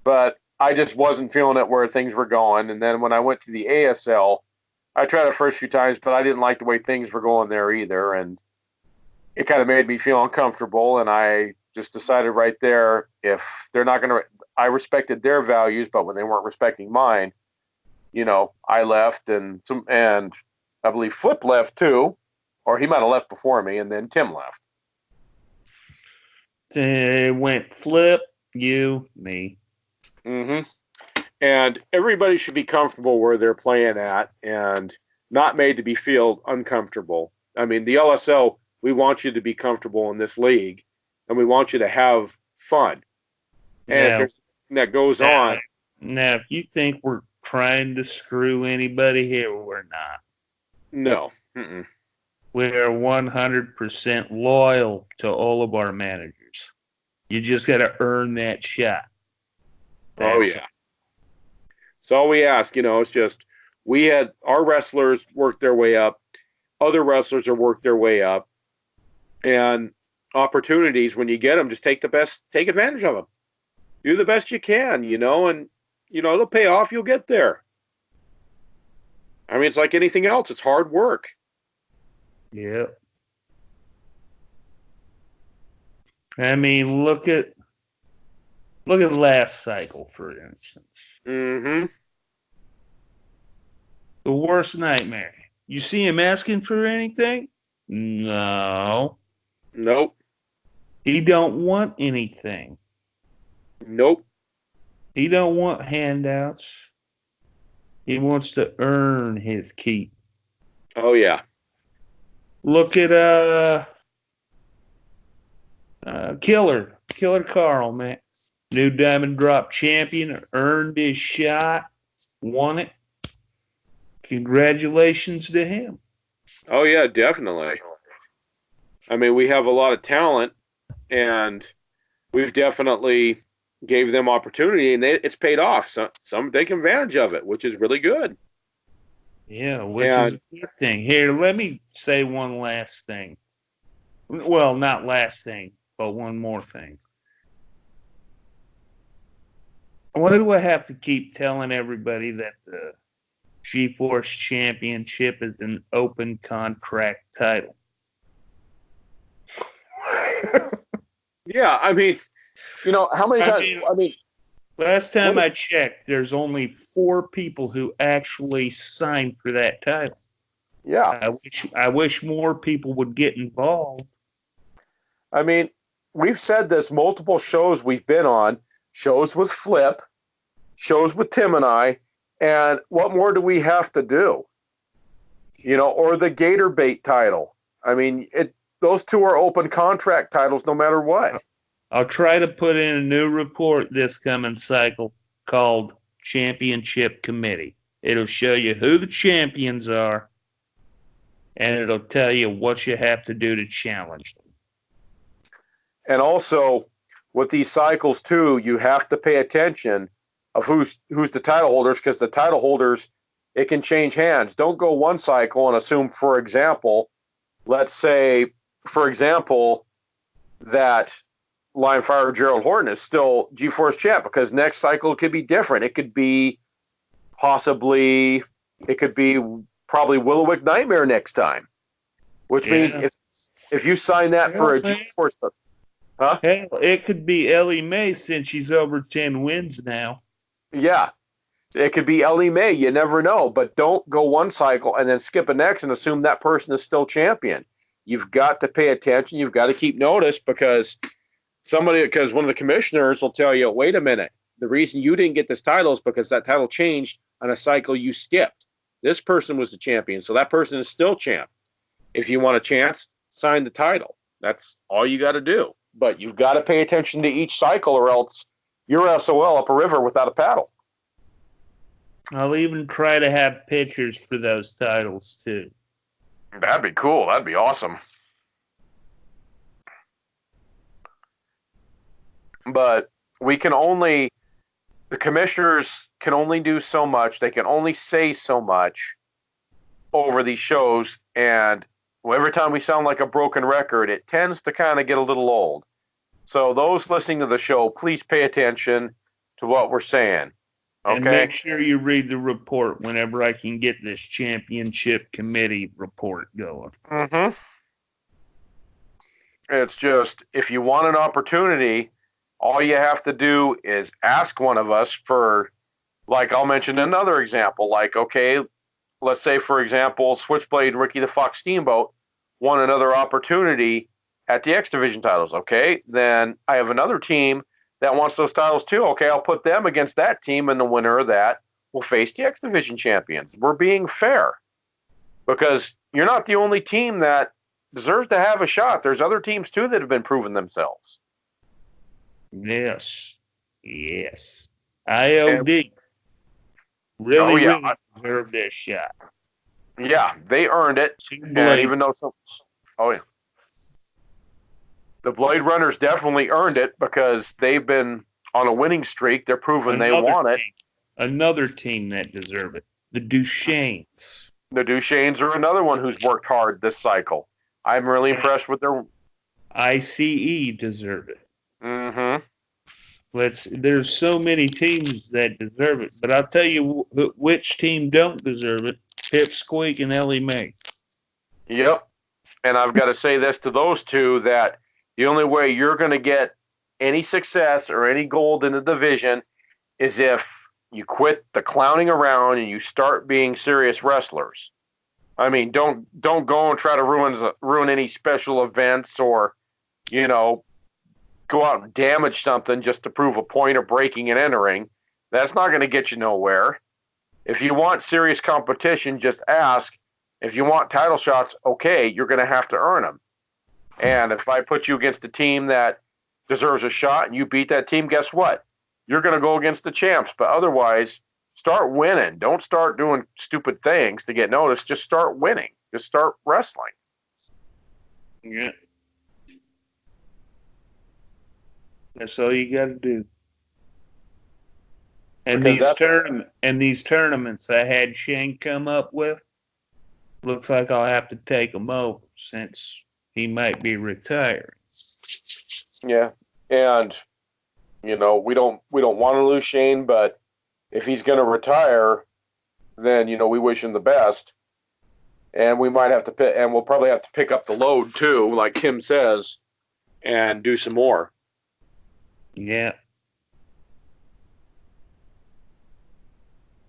but I just wasn't feeling it where things were going. And then when I went to the ASL, I tried the first few times, but I didn't like the way things were going there either. And it kind of made me feel uncomfortable. And I just decided right there, if they're not going to, I respected their values, but when they weren't respecting mine, I left. And I believe Flip left too, or he might have left before me, and then Tim left. It went Flip, you, me. Mm-hmm. And everybody should be comfortable where they're playing at, and not made to feel uncomfortable. I mean, the LSL, we want you to be comfortable in this league, and we want you to have fun. And if there's something that goes on. Now, if you think we're trying to screw anybody here, we're not. No. Mm-mm. We are 100% loyal to all of our managers. You just got to earn that shot. That's all we ask. It's just we had our wrestlers work their way up. Other wrestlers are worked their way up. And opportunities, when you get them, just take advantage of them. Do the best you can, and, it'll pay off. You'll get there. I mean, it's like anything else. It's hard work. Yeah. I mean, look at last cycle, for instance. Mm-hmm. The worst nightmare. You see him asking for anything? No. Nope. He don't want anything. Nope. He don't want handouts. He wants to earn his keep. Oh, yeah. Look at Killer Carl, man. New Diamond Drop champion, earned his shot, won it. Congratulations to him. Oh, yeah, definitely. I mean, we have a lot of talent, and we've definitely gave them opportunity, and it's paid off. Some take advantage of it, which is really good. Yeah, which is a good thing. Here, let me say one last thing. Well, not last thing, but one more thing. Why do I have to keep telling everybody that the G-Force Championship is an open contract title? Yeah, I mean, how many times? Last time I checked, there's only 4 people who actually signed for that title. Yeah. I wish more people would get involved. I mean, we've said this multiple shows we've been on, shows with Flip, shows with Tim and I, and what more do we have to do? Or the Gator Bait title. I mean, those 2 are open contract titles no matter what. I'll try to put in a new report this coming cycle called Championship Committee. It'll show you who the champions are, and it'll tell you what you have to do to challenge them. And also, with these cycles too, you have to pay attention of who's the title holders, because the title holders, it can change hands. Don't go one cycle and assume, for example, let's say, that Lion Fire Gerald Horton is still G-Force champ, because next cycle it could be different. It could be probably Willowick Nightmare next time, which means if you sign that for a G-Force, Hell, it could be Ellie Mae, since she's over 10 wins now. Yeah, it could be Ellie Mae. You never know, but don't go one cycle and then skip a next and assume that person is still champion. You've got to pay attention. You've got to keep notice, because one of the commissioners will tell you, wait a minute, the reason you didn't get this title is because that title changed on a cycle you skipped. This person was the champion, so that person is still champ. If you want a chance, sign the title. That's all you got to do. But you've got to pay attention to each cycle, or else you're SOL up a river without a paddle. I'll even try to have pictures for those titles, too. That'd be cool. That'd be awesome. But the commissioners can only do so much. They can only say so much over these shows. And every time we sound like a broken record, it tends to kind of get a little old. So those listening to the show, please pay attention to what we're saying. Okay? And make sure you read the report whenever I can get this championship committee report going. Mm-hmm. It's just, if you want an opportunity, all you have to do is ask one of us for, like, I'll mention another example. Like, okay, let's say, for example, Switchblade Ricky the Fox Steamboat won another opportunity at the X Division titles. Okay, then I have another team that wants those titles too. Okay, I'll put them against that team, and the winner of that will face the X Division champions. We're being fair, because you're not the only team that deserves to have a shot. There's other teams too that have been proving themselves. Yes. Yes. IOD really, Oh yeah, really deserved this shot. yeah, they earned it. And even though oh yeah, the Blade Runners definitely earned it because they've been on a winning streak. They're proving they want it. Another team that deserve it. The Duchesnes. The Duchesnes are another one who's worked hard this cycle. I'm really impressed with their ICE deserve it. Mm-hmm. There's so many teams that deserve it, but I'll tell you which team don't deserve it: Pipsqueak and Ellie Mae. Yep. And I've got to say this to those two, that the only way you're going to get any success or any gold in the division is if you quit the clowning around and you start being serious wrestlers. I mean, don't go and try to ruin any special events, or go out and damage something just to prove a point of breaking and entering. That's not going to get you nowhere. If you want serious competition, just ask. If you want title shots, okay, you're going to have to earn them. And if I put you against a team that deserves a shot and you beat that team, guess what? You're going to go against the champs. But otherwise, start winning. Don't start doing stupid things to get noticed. Just start winning. Just start wrestling. Yeah. That's all you got to do. And these tournaments I had Shane come up with, looks like I'll have to take him over since he might be retiring. Yeah, and we don't want to lose Shane, but if he's going to retire, then we wish him the best. And we might have to and we'll probably have to pick up the load too, like Kim says, and do some more. Yeah.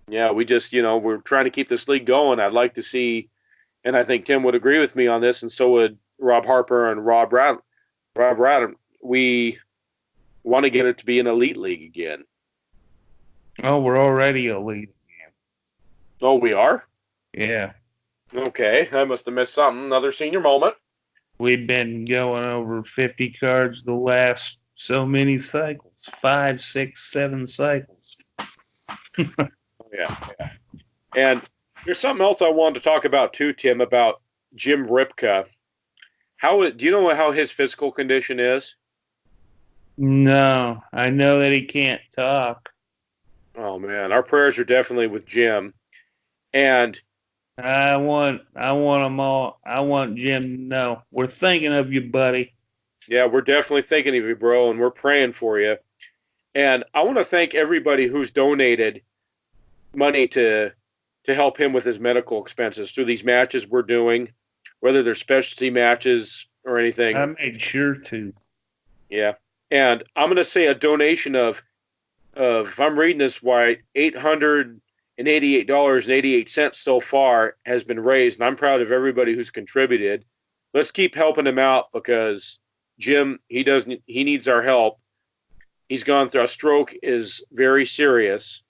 Yeah, we just, we're trying to keep this league going. I'd like to see, and I think Tim would agree with me on this, and so would Rob Harper and Rob Radham. We want to get it to be an elite league again. Oh, we're already elite again. Oh, we are? Yeah. Okay, I must have missed something. Another senior moment. We've been going over 50 cards the last so many cycles. 5, 6, 7 cycles. Yeah. And there's something else I wanted to talk about too, Tim, about Jim Ripka. Do you know how his physical condition is? No, I know that he can't talk. Oh man, our prayers are definitely with Jim. And I want them all. I want Jim to know we're thinking of you, buddy. Yeah, we're definitely thinking of you, bro, and we're praying for you. And I want to thank everybody who's donated money to help him with his medical expenses through these matches we're doing, whether they're specialty matches or anything. I made sure to. Yeah. And I'm going to say a donation of if I'm reading this right, $888.88 so far has been raised, and I'm proud of everybody who's contributed. Let's keep helping him out because Jim, he needs our help. He's gone through a stroke, is very serious,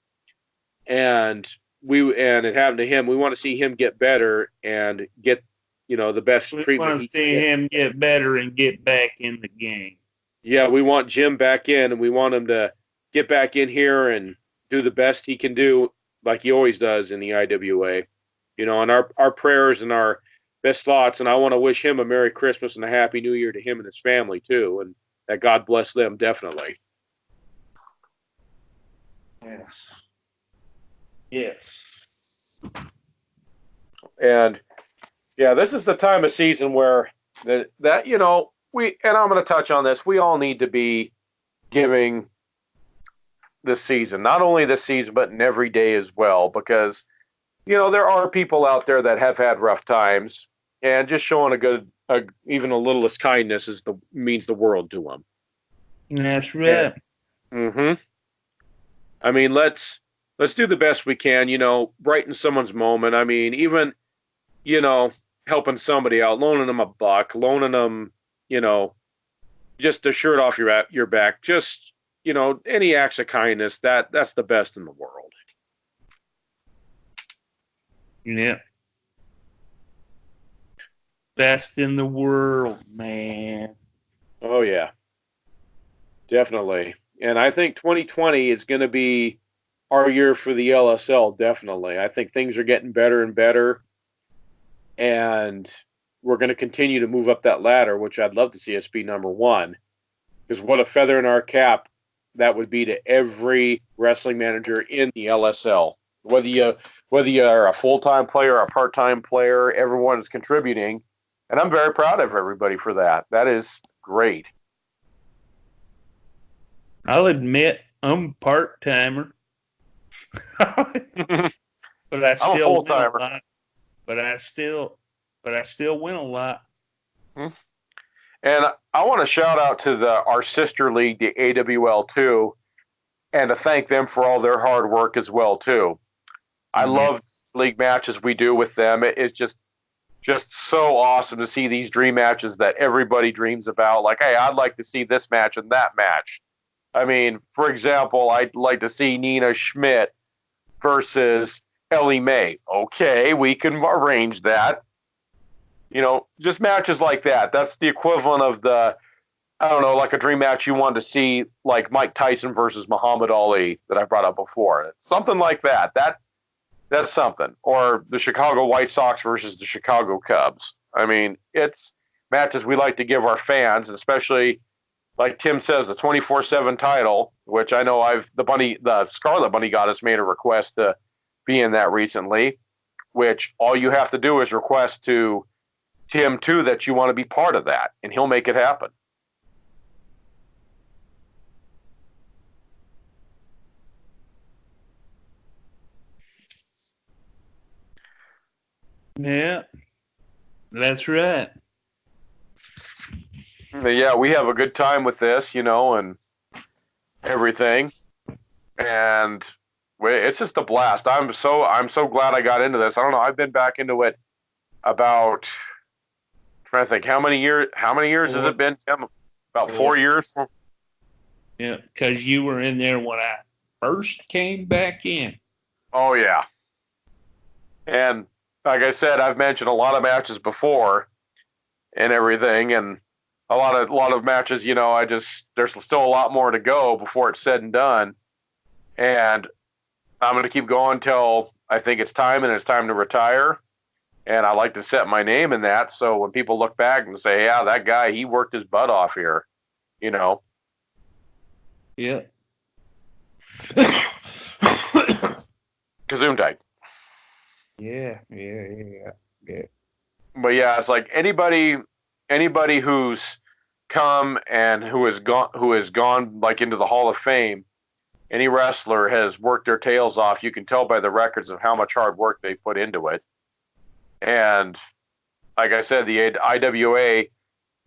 and it happened to him. We want to see him get better and get the best treatment. We want to see him get better and get back in the game. Yeah, we want Jim back in, and we want him to get back in here and do the best he can do, like he always does in the IWA. And our prayers and our best thoughts, and I want to wish him a Merry Christmas and a Happy New Year to him and his family too, and that God bless them definitely. Yes. And yeah, this is the time of season where I'm going to touch on this. We all need to be giving this season, not only this season, but in every day as well, because there are people out there that have had rough times, and just showing even a littlest kindness means the world to them. That's right. Mm-hmm. I mean, let's do the best we can, brighten someone's moment. I mean, even, helping somebody out, loaning them $1, loaning them, just a shirt off your back, just, any acts of kindness, that's the best in the world. Yeah. best in the world, man. Oh, yeah. Definitely. And I think 2020 is going to be our year for the LSL, definitely. I think things are getting better and better. And we're going to continue to move up that ladder, which I'd love to see us be number one. Because what a feather in our cap that would be to every wrestling manager in the LSL. Whether you're a full-time player or a part-time player, everyone is contributing. And I'm very proud of everybody for that. That is great. I'll admit I'm a part-timer. But I I'm a still win a full-timer. lot. But I still win a lot. And I want to shout out to our sister league, the AWL too, and to thank them for all their hard work as well too. I love league matches we do with them. It is just so awesome to see these dream matches that everybody dreams about. Like, hey, I'd like to see this match and that match. I mean, for example, I'd like to see Nina Schmidt versus Ellie Mae. Okay, we can arrange that. You know, just matches like that. That's the equivalent of I don't know, like a dream match you wanted to see, like Mike Tyson versus Muhammad Ali that I brought up before. Something like that. That's something. Or the Chicago White Sox versus the Chicago Cubs. I mean, it's matches we like to give our fans, especially, like Tim says, the 24/7 title, which I know the Scarlet Bunny Goddess made a request to be in that recently, which all you have to do is request to Tim too that you want to be part of that, and he'll make it happen. Yeah, that's right. Yeah, we have a good time with this, and everything, and it's just a blast. I'm so glad I got into this. I don't know. I've been back into it about. Trying to think how many years has it been, Tim? About 4 years. Yeah, because you were in there when I first came back in. Oh yeah, and like I said, I've mentioned a lot of matches before and everything, and a lot of matches. There's still a lot more to go before it's said and done, and I'm going to keep going till I think it's time, and it's time to retire. And I like to set my name in that, so when people look back and say, "Yeah, that guy, he worked his butt off here," Yeah. Gesundheit. Yeah. But yeah, it's like anybody who's come and who has gone like into the Hall of Fame, any wrestler has worked their tails off. You can tell by the records of how much hard work they put into it. And like I said, the IWA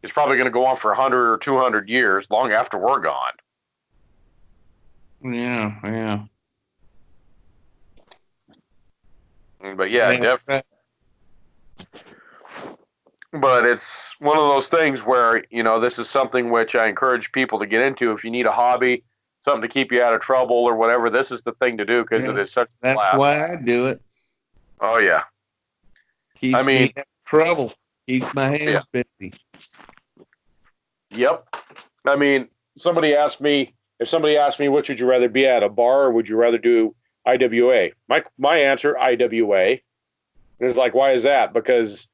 is probably going to go on for 100 or 200 years, long after we're gone. Yeah. But yeah, definitely. But it's one of those things where, this is something which I encourage people to get into. If you need a hobby, something to keep you out of trouble or whatever, this is the thing to do because it is such a blast. That's why I do it. Oh, yeah. Keeps me out of trouble. Keeps my hands busy. Yep. I mean, if somebody asked me, which would you rather be at, a bar or would you rather do IWA? My answer, IWA. And it's like, why is that? Because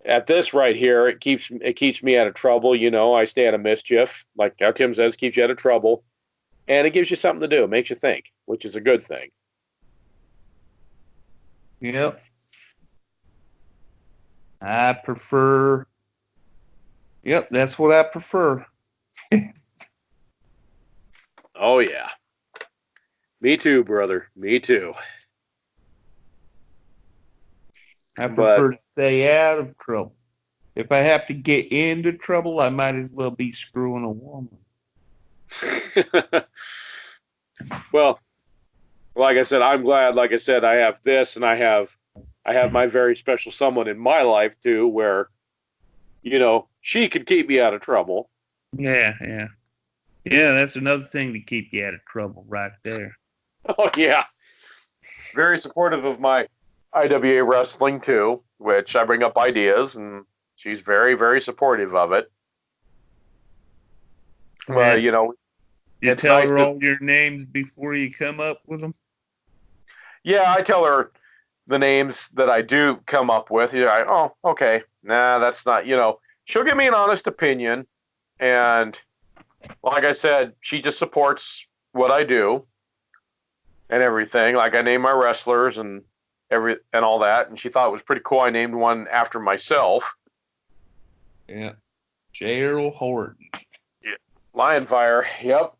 at this right here, it keeps me out of trouble. I stay out of mischief. Like how Tim says, keeps you out of trouble. And it gives you something to do. It makes you think, which is a good thing. Yep. I prefer. Yep, that's what I prefer. Oh, yeah. Me too, brother. Me too. I prefer to stay out of trouble. If I have to get into trouble, I might as well be screwing a woman. Well, like I said, I'm glad. Like I said, I have this, and I have my very special someone in my life too, where, she could keep me out of trouble. Yeah. That's another thing to keep you out of trouble, right there. Oh yeah, very supportive of my IWA wrestling too, which I bring up ideas, and She's very, very supportive of it. Well, Yeah. You it's tell nice her to. all your names before you come up with them? Yeah, I tell her the names that I do come up with. Oh, okay. Nah, that's not, she'll give me an honest opinion. And like I said, she just supports what I do and everything. Like I name my wrestlers and all that. And she thought it was pretty cool. I named one after myself. Yeah. Gerald Horton. Yeah. Lion Fire. Yep.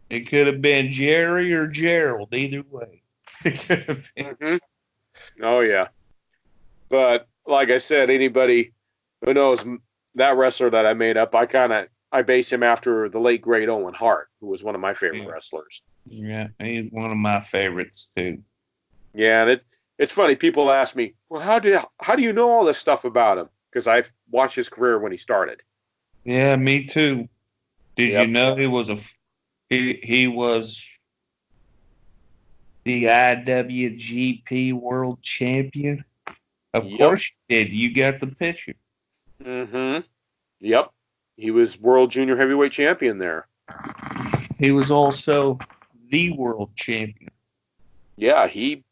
It could have been Jerry or Gerald, either way. It could have been. Mm-hmm. Oh, yeah. But like I said, anybody who knows that wrestler that I made up, I base him after the late great Owen Hart, who was one of my favorite wrestlers. Yeah, he's one of my favorites too. Yeah, and it's funny. People ask me, "Well, how do you know all this stuff about him?" Because I've watched his career when he started. Yeah, me too. Did you Yep. know he was the IWGP World Champion? Of Yep. course you did. You got the picture. Mm-hmm. Yep. He was World Junior Heavyweight Champion there. He was also the world champion. Yeah, he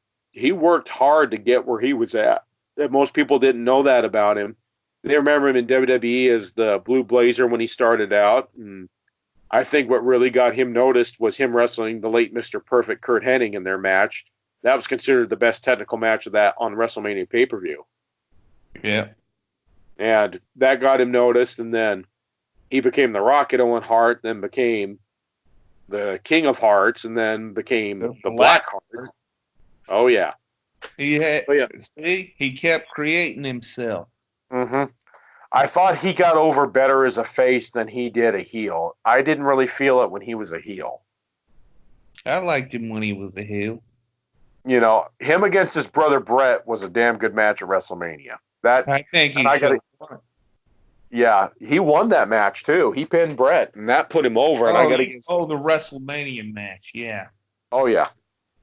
worked hard to get where he was at. That most people didn't know that about him. They remember him in WWE as the Blue Blazer when he started out, and I think what really got him noticed was him wrestling the late Mr. Perfect Kurt Hennig in their match. That was considered the best technical match of that on WrestleMania pay-per-view. Yeah. And that got him noticed, and then he became the Rocket Owen Hart, then became the King of Hearts, and then became the Black Heart. Oh, yeah. He kept creating himself. Mm-hmm. I thought he got over better as a face than he did a heel. I didn't really feel it when he was a heel. I liked him when he was a heel. Him against his brother Brett was a damn good match at WrestleMania. I think he should have won. Yeah, he won that match too. He pinned Brett, and that put him over. And the WrestleMania match, yeah. Oh yeah.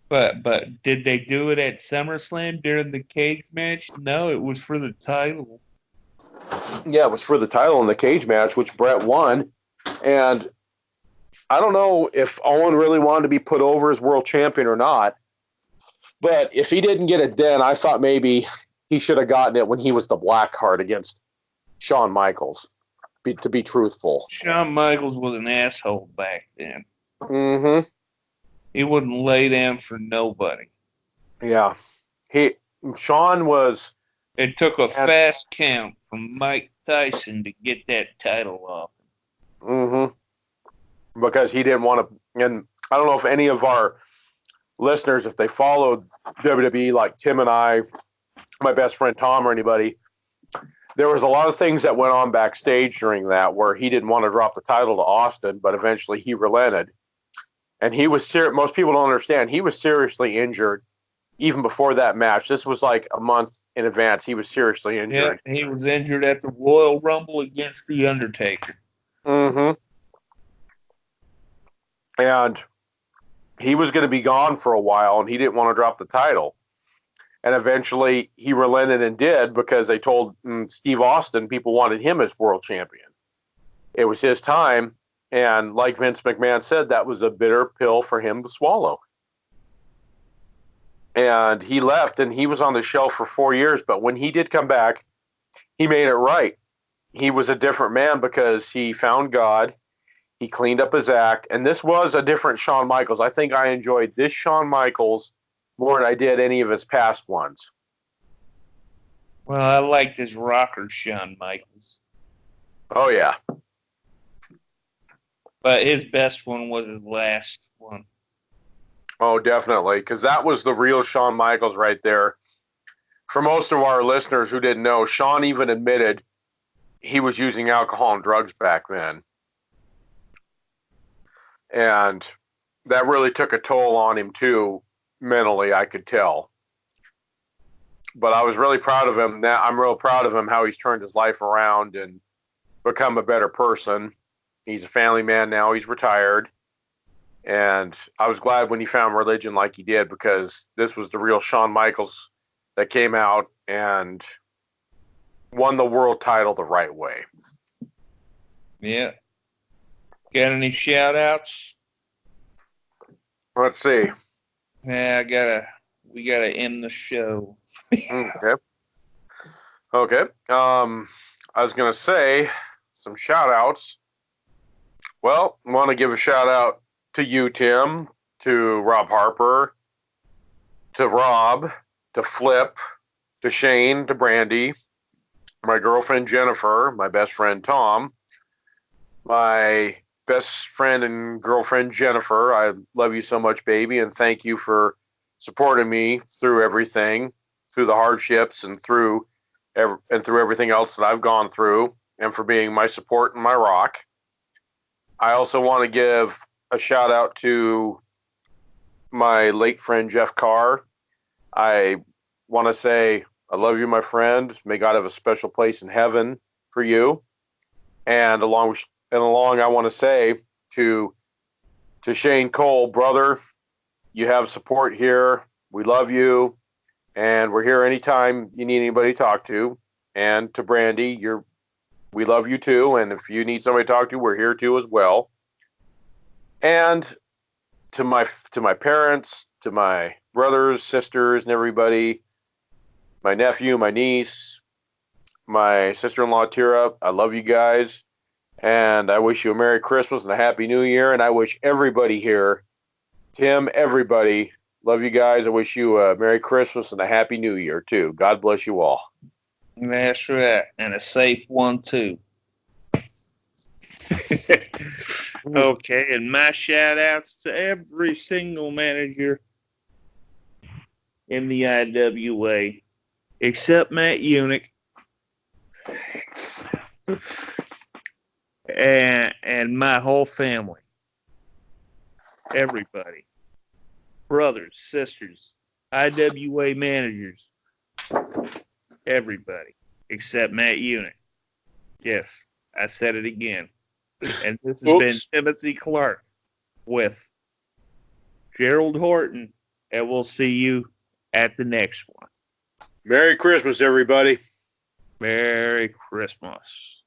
But did they do it at SummerSlam during the cage match? No, it was for the title. Yeah, it was for the title in the cage match, which Brett won. And I don't know if Owen really wanted to be put over as world champion or not. But if he didn't get it then, I thought maybe he should have gotten it when he was the Black Heart against Shawn Michaels, to be truthful. Shawn Michaels was an asshole back then. Mm-hmm. He wouldn't lay down for nobody. Yeah. Shawn was... It took a fast count from Mike Tyson to get that title off. Mm-hmm. Because he didn't want to... And I don't know if any of our listeners, if they followed WWE like Tim and I, my best friend Tom, or anybody, there was a lot of things that went on backstage during that where he didn't want to drop the title to Austin, but eventually he relented. And he was most people don't understand, he was seriously injured even before that match. This was like a month in advance. He was seriously injured. Yeah, he was injured at the Royal Rumble against The Undertaker. Mm-hmm. And he was going to be gone for a while, and he didn't want to drop the title. And eventually he relented and did, because they told Steve Austin people wanted him as world champion. It was his time. And like Vince McMahon said, that was a bitter pill for him to swallow. And he left, and he was on the shelf for 4 years. But when he did come back, he made it right. He was a different man because he found God. He cleaned up his act. And this was a different Shawn Michaels. I think I enjoyed this Shawn Michaels more than I did any of his past ones. Well, I liked his rocker Shawn Michaels. Oh, yeah. But his best one was his last one. Oh, definitely, because that was the real Shawn Michaels right there. For most of our listeners who didn't know, Shawn even admitted he was using alcohol and drugs back then. And that really took a toll on him, too, mentally, I could tell. But I was really proud of him. I'm real proud of him, how he's turned his life around and become a better person. He's a family man now. He's retired. And I was glad when he found religion like he did, because this was the real Shawn Michaels that came out and won the world title the right way. Yeah. Got any shout outs? Let's see. Yeah, we gotta end the show. Okay. Okay. I was gonna say some shout outs. Well, I want to give a shout out to you, Tim, to Rob Harper, to Rob, to Flip, to Shane, to Brandy, my girlfriend Jennifer, my best friend Tom, my best friend and girlfriend Jennifer. I love you so much, baby, and thank you for supporting me through everything, through the hardships, and through everything else that I've gone through, and for being my support and my rock. I also want to give a shout out to my late friend Jeff Carr. I want to say I love you, my friend. May God have a special place in heaven for you. And along, I want to say to Shane Cole, brother, you have support here. We love you, and we're here anytime you need anybody to talk to. And to Brandy, we love you too. And if you need somebody to talk to, we're here too as well. And to my parents, to my brothers, sisters, and everybody, my nephew, my niece, my sister-in-law Tira, I love you guys. And I wish you a Merry Christmas and a Happy New Year. And I wish everybody here, Tim, everybody, love you guys. I wish you a Merry Christmas and a Happy New Year, too. God bless you all. That's right. And a safe one, too. Okay, and my shout outs to every single manager in the IWA except Matt Unick and my whole family. Everybody. Brothers, sisters, IWA managers. Everybody except Matt Unick. Yes, I said it again. And this has been Timothy Clark with Gerald Horton, and we'll see you at the next one. Merry Christmas, everybody. Merry Christmas.